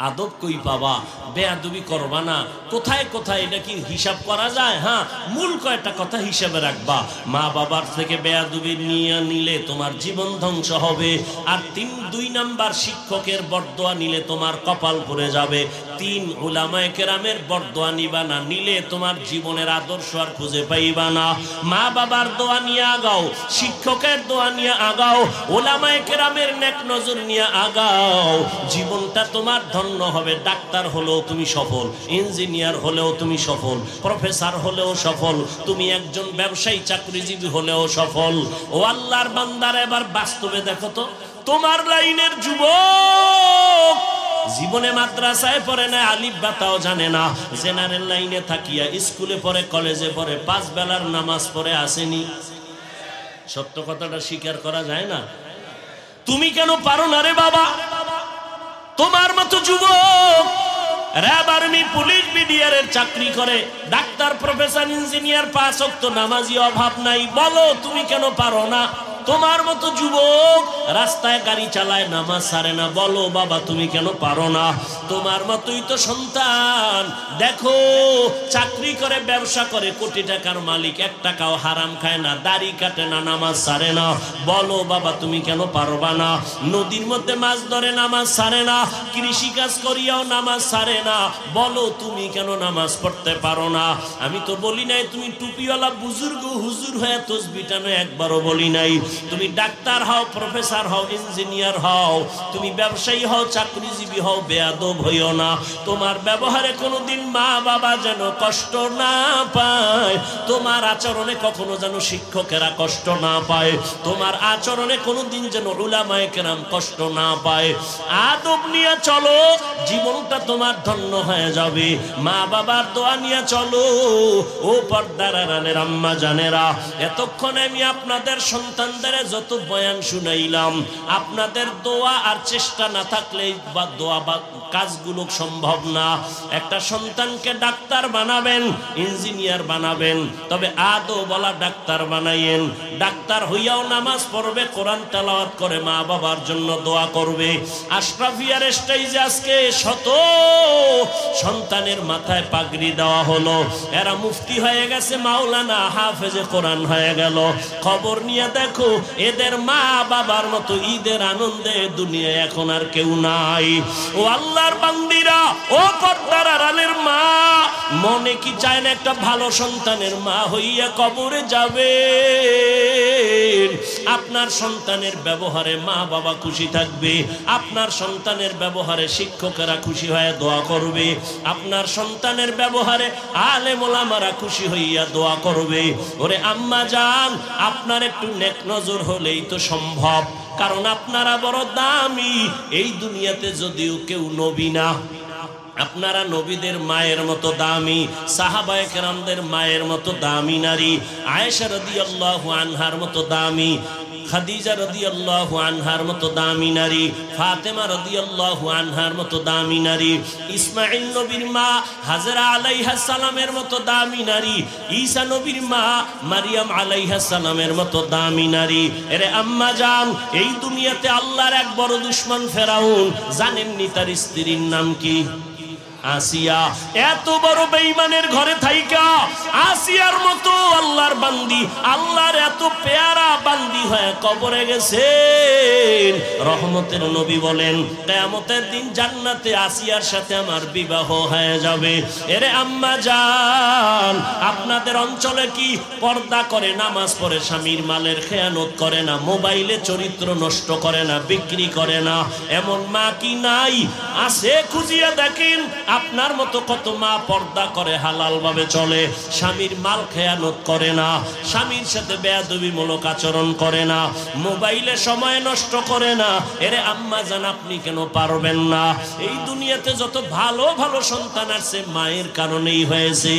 আদব কই পাবা? বেয়াদবি করবা না। কোথায় কোথায় এটা কি হিসাব করা যায়? হ্যাঁ, মূল কয়টা কথা হিসাবে রাখবা। মা বাবার থেকে বেয়াদবি নিয়ে নিলে তোমার জীবন ধ্বংস হবে। আর 2 নাম্বার শিক্ষকের বরদোয়া নিলে তোমার কপাল পড়ে যাবে। 3 উলামায়ে কেরামের বরদোয়া নিবা না, নিলে তোমার জীবনের আদর্শ আর খুঁজে পাইবা না। মা বাবার দোয়া নিয়ে আগাও, শিক্ষকের দোয়া নিয়ে আগাও, উলামায়ে কেরামের নেক নজর নিয়ে আগাও, জীবনটা তোমার ধন্য হবে। ডাক্তার হলেও তুমি সফল, ইঞ্জিনিয়ার হলেও তুমি সফল, প্রফেসর হলেও সফল, তুমি একজন ব্যবসায়ী চাকরিজীবী হলেও সফল। ও আল্লাহর বান্দার, এবার বাস্তবে দেখো তো, তোমার লাইনের যুবক জীবনে মাদ্রাসায় পড়ে না, আলিফ বাতাও জানে না, জেনারেল লাইনে থাকিয়া স্কুলে পড়ে, কলেজে পড়ে, 5 বেলার নামাজ পড়ে আসেনি। সত্য কথাটা স্বীকার করা যায় না? তুমি কেন পারো না রে বাবা? তোমার মতো যুবক র‍্যাব, আর্মি, পুলিশ, বিডিআরের চাকরি করে, ডাক্তার, প্রফেসর, ইঞ্জিনিয়ার, 5 ওয়াক্ত নামাজি, অভাব নাই। বলো তুমি কেন পারো না? তোমার মতো যুবক রাস্তায় গাড়ি চালায়, নামাজ ছাড়ে না। বলো বাবা তুমি কেন পারো না? তোমার মতোই তো সন্তান দেখো, চাকরি করে, ব্যবসা করে, কোটি টাকার মালিক, 1 টাকাও হারাম খায় না, দাড়ি কাটে না, নামাজ ছাড়ে না। বলো বাবা তুমি কেন পারবা না? নদীর মধ্যে মাছ ধরে, নামাজ ছাড়ে না, কৃষি কাজ করিয়াও নামাজ ছাড়ে না। বলো তুমি কেন নামাজ পড়তে পারো না? আমি তো বলি নাই তুমি টুপিওয়ালা বুজুর্গ হুজুর হয়ে তসবিহ টানো, একবারও বলি নাই। তুমি ডাক্তার হও, প্রফেসর হও, ইঞ্জিনিয়ার হও, তুমি ব্যবসায়ী হও, চাকরিজীবী হও, বেয়াদব হইও না। তোমার ব্যবহারে কোনোদিন মা বাবা যেন কষ্ট না পায়, তোমার আচরণে কখনো যেন শিক্ষকেরা কষ্ট না পায়, তোমার আচরণে কোনোদিন যেন উলামায়ে কেরাম কষ্ট না পায়। আদব নিয়ে চলো, জীবনটা তোমার ধন্য হয়ে যাবে। মা বাবার দোয়া নিয়ে চলো। ও পর্দার আড়ালের আম্মা জানেরা, এতক্ষণে আমি আপনাদের সন্তানদের যত বয়ান শুনাইলাম, আপনাদের দোয়া আর চেষ্টা না থাকলে বা দোয়া বা কাজগুলো সম্ভব না। একটা সন্তানকে ডাক্তার বানাবেন, ইঞ্জিনিয়ার বানাবেন, তবে আদৌ বলা ডাক্তার বানাইয়েন। ডাক্তার হইয়াও নামাজ পড়বে, কোরআন তেলাওয়াত করে, মা বাবার জন্য দোয়া করবে। আশরাফিয়ার স্টেজে আজকে শত সন্তানের মাথায় পাগড়ি দেওয়া হলো, এরা মুফতি হয়ে গেছে, মাওলানা, হাফেজে কোরআন হয়ে গেল। খবর নিয়ে দেখো, এদের মা বাবার মতো ঈদের আনন্দে দুনিয়ায় এখন আর কেউ নাই। ও আল্লাহর বান্দিরা, ও পর্দার আড়ালের মা, মনে কি চায় না একটা ভালো সন্তানের মা হইয়া কবরে যাবে? আপনার সন্তানের ব্যবহারে মা বাবা খুশি থাকবে, আপনার সন্তানের ব্যবহারে শিক্ষকেরা খুশি হয়ে দোয়া করবে, আপনার সন্তানের ব্যবহারে আলেম ওলামারা খুশি হইয়া দোয়া করবে। ওরে আম্মা জান, আপনার একটু নেক নজর হলেই তো সম্ভব, কারণ আপনারা বড় দামি। এই দুনিয়াতে যদিও কেউ নবী না, আপনারা নবীদের মায়ের মতো দামি, সাহাবায়ে কেরামদের মায়ের মতো দামি নারী, আয়েশা রাদিয়াল্লাহু আনহার মতো দামি, খাদিজা রাদিয়াল্লাহু আনহার মতো দামি নারী, ফাতেমা রাদিয়াল্লাহু আনহার মতো দামি নারী, ইসমাঈল নবীর মা হাজরা আলাইহিস সালামের মতো দামি নারী, ঈসা নবীর মা মারিয়াম আলাইহিস সালামের মতো দামি নারী। এরে আম্মা জান, এই দুনিয়াতে আল্লাহর এক বড় দুশমন ফেরাউন, জানেননি তার স্ত্রীর নাম কি? আসিয়া। এত বড় বেঈমানের ঘরে থাইকা আসিয়ার মতো আল্লাহর বান্দি, আল্লাহর এত পেয়ারা বান্দি হয়ে কবরে গেছেন। রহমতের নবী বলেন, কিয়ামতের দিন জান্নাতে আসিয়ার সাথে আমার বিবাহ হয়ে যাবে। এরে আম্মা জান, আপনাদের অঞ্চলে কি পর্দা করে, নামাজ পড়ে, স্বামীর মালের খেয়ানত করে না, মোবাইলে চরিত্র নষ্ট করে না, বিক্রি করে না, এমন মা কি নাই? আছে, খুঁজিয়া দেখেন। আপনার মতো কত মা পর্দা করে হালাল ভাবে চলে, স্বামীর মাল খেয়ানত করে না, স্বামীর সাথে বেয়াদবিমূলক আচরণ করে না, মোবাইলে সময় নষ্ট করে না। এরে আম্মা জান, আপনি কেন পারবেন না? এই দুনিয়াতে যত ভালো ভালো সন্তান আছে মায়ের কারণেই হয়েছে।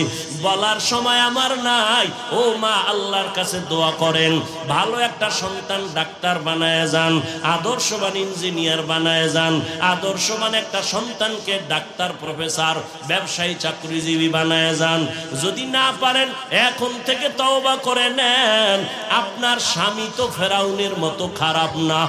বলার সময় আমার নাই। ও মা, আল্লাহর কাছে দোয়া করেন, ভালো একটা সন্তান ডাক্তার বানায় যান, আদর্শবান ইঞ্জিনিয়ার বানায় যান, আদর্শবান একটা সন্তানকে ডাক্তার, প্রফেসর, ব্যবসায়ী, চাকরিজীবী বানায় যান। যদি না পারেন এখন থেকে তওবা করে নেন। আপনার স্বামী তো ফেরাউনের মতো খারাপ না।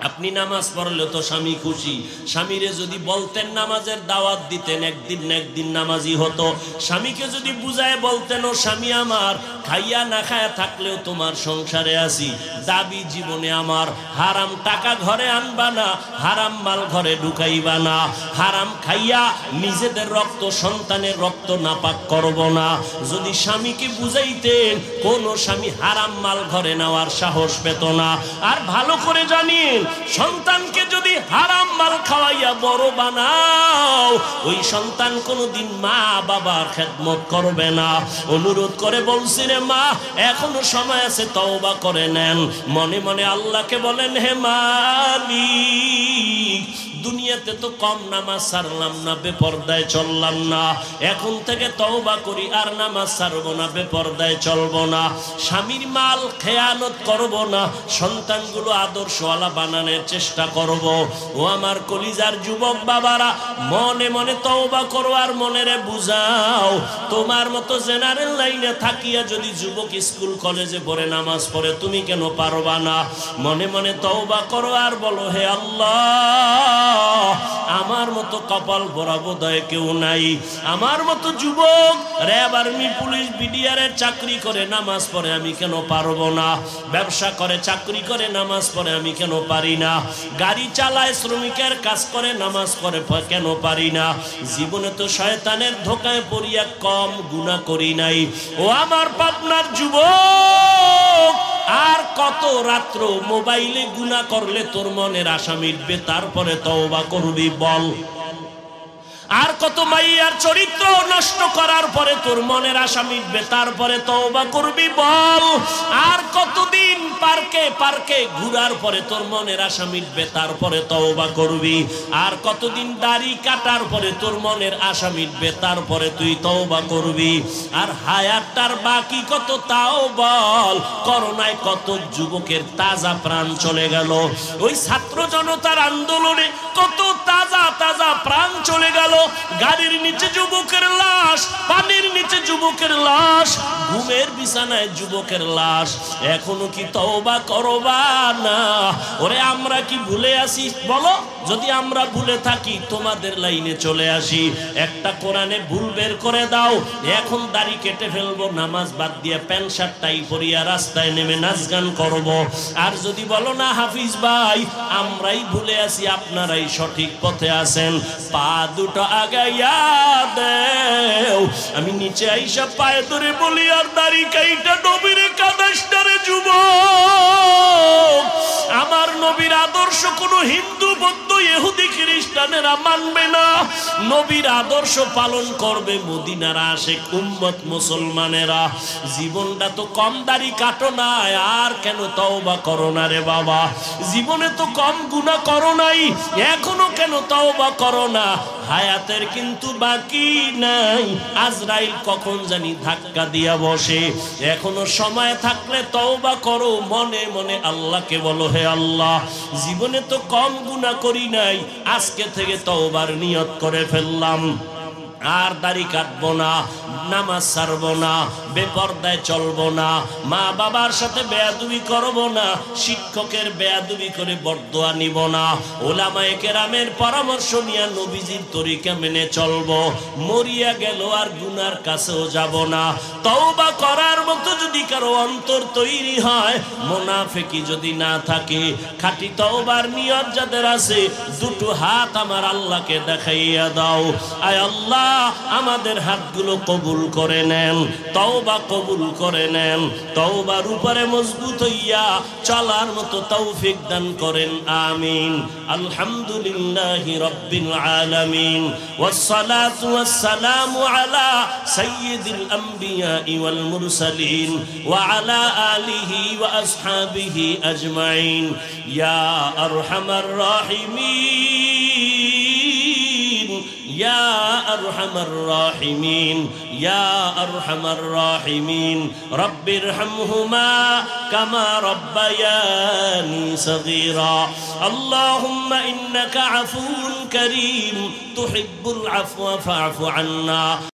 আপনি নামাজ পড়লে তো স্বামী খুশি। স্বামীরে যদি বলতেন নামাজের দাওয়াত দিতেন, একদিন না একদিন নামাজি হতো। স্বামীকে যদি বুঝায় বলতেন, ও স্বামী আমার, খাইয়া না খায়া থাকলেও তোমার সংসারে আছি, দাবি জীবনে আমার হারাম টাকা ঘরে আনবা না, হারাম মাল ঘরে ঢুকাইবা না, হারাম খাইয়া নিজেদের রক্ত, সন্তানের রক্ত নাপাক করব না। যদি স্বামীকে বুঝাইতেন, কোন স্বামী হারাম মাল ঘরে নেওয়ার সাহস পেত না। আর ভালো করে জানিন, সন্তানকে যদি হারাম মাল খাওয়াইয়া বড় বানাও, ওই সন্তান কোনোদিন মা বাবার খেদমত করবে না। অনুরোধ করে বলছি রে মা, এখনো সময় আছে, তওবা করে নেন। মনে মনে আল্লাহকে বলেন, হে মালিক, দুনিয়াতে তো কম নামাজ ছাড়লাম না, বেপরদায় চললাম না, এখন থেকে তওবা করি, আর নামাজ ছাড়বো না, বেপরদায় চলবো না, স্বামীর মাল খেয়ানত করব না, সন্তানগুলো আদর্শওয়ালা বানানোর চেষ্টা করব। ও আমার কলিজার যুবক বাবারা, মনে মনে তওবা করো আর মনেরে বুঝাও। তোমার মতো জেনারেল লাইনে থাকিয়া যদি যুবক স্কুল কলেজে পড়ে নামাজ পড়ে, তুমি কেন পারবা না? মনে মনে তওবা করো আর বলো, হে আল্লাহ, আমার মতো কপাল ভরা বোধহয় কেউ নাই। আমার মতো যুবক র্যাব, আর্মি, পুলিশ, বিডিআরের চাকরি করে নামাজ পড়ে, আমি কেন পারবো না? ব্যবসা করে, চাকরি করে, নামাজ পড়ে, আমি কেন পারি না? গাড়ি চালায়, শ্রমিকের কাজ করে, নামাজ পড়ে, কেন পারি না? জীবনে তো শয়তানের ধোকায় পড়িয়া কম গুনাহ করি নাই। ও আমার পাবনার যুবক, আর কত রাত্র মোবাইলে গুনাহ করলে তোর মনের আশা মিটবে, তারপরে তওবা করবি বল? আর কত মাইয়ার চরিত্র নষ্ট করার পরে তোর মনের আশা মিটবে, তারপরে তওবা করবি বল? আর কতদিন পার্কে পার্কে ঘুরার পরে তোর মনের আশা মিটবে, তারপরে তওবা করবি? আর কতদিন দাড়ি কাটার পরে তোর মনের আশা মিটবে, তারপরে তুই তওবা করবি? আর হায়াতটার বাকি কত তাও বল? করোনায় কত যুবকের তাজা প্রাণ চলে গেল, ওই ছাত্র জনতার আন্দোলনে কত তাজা তাজা প্রাণ চলে গেল। গাড়ির নিচে যুবকের লাশ, পানির নিচে যুবকের লাশ, ঘুমের বিছানায় যুবকের লাশ। এখনো কি তওবা করবা না? ওরে আমরা কি ভুলে আসি বলো? যদি আমরা ভুলে থাকি, তোমাদের লাইনে চলে আসি। একটা কোরআনে ভুল বের করে দাও, এখন দাড়ি কেটে ফেলবো, নামাজ বাদ দিয়ে প্যান্ট শার্ট টাই পরিয়া রাস্তায় নেমে নাচ গান করবো। আর যদি বলো না হাফিজ ভাই, আমরাই ভুলে আসি, আপনারাই সঠিক পথে আছেন, পা দুটো আগাইয়া দেও। আমি নিচে আইসা পায়ে ধরে বলি, আর দাড়ি কাইটা নবীর কাদাসটারে যুবক, আমার নবীর আদর্শ কোনো হিন্দু, বৌদ্ধ, ইহুদি, খ্রিস্টানেরা মানবে না। নবীর আদর্শ পালন করবে মদিনার আশিক উম্মত মুসলমানেরা। জীবনটা তো কম দাড়ি কাটো না, আর কেন তওবা করো না রে বাবা? জীবনে তো কম গুনাহ করো নাই, এখনো কেন তওবা করো না? হায়াতের কিন্তু বাকি নাই, আজরাইল কখন জানি ধাক্কা দিয়া বসে। এখনো সময় থাকলে তওবা করো, মনে মনে আল্লাহকে বলো, হে আল্লাহ, জীবনে তো কম গুনাহ করি নাই, আজকে থেকে তওবার নিয়ত করে ফেললাম। আর দাড়ি কাটবো না, নামাজ ছাড়বো না, বেপরদায় চলবো না, মা বাবার সাথে বেয়াদবি করবো না, শিক্ষকের বেয়াদবি করে বরদোয়া নিব না, ওলামায়ে কেরামের পরামর্শ নিয়ে নবীজির তরিকা মেনে চলবো। মরিয়া গেল আর গুনার কাছেও যাব না। তওবা করার মতো যদি কারো অন্তর তৈরি হয়, মুনাফিকি যদি না থাকে, খাঁটি তওবার নিয়ত যাদের আছে, দুটো হাত আমার আল্লাহকে দেখাইয়া দাও। আয় আল্লাহ, আমাদের হাতগুলো কবুল কবুল করে নেন, তওবা কবুল করে নেন, তওবার উপরে মজবুত হইয়া চলার মতো তৌফিক দান করেন, আমিন। আলহামদুলিল্লাহি রাব্বিল আলামিন, ওয়াসসালাতু ওয়াসসালামু আলা সাইয়্যিদিল আমবিয়া ওয়াল মুরসালিন ওয়া আলা আলিহি ওয়া আসহাবিহি আজমাইন, ইয়া আরহামার রাহিমিন, ইয়া আরহামার রাহিমিন, ইয়া আরহামার রাহিমিন। রব্বিরহামহুমা কামা রব্বায়ানি সগীরা। আল্লাহুম্মা ইন্নাকা আফুউন কারীম তুহিব্বুল আফওয়া ফা'ফু আন্না।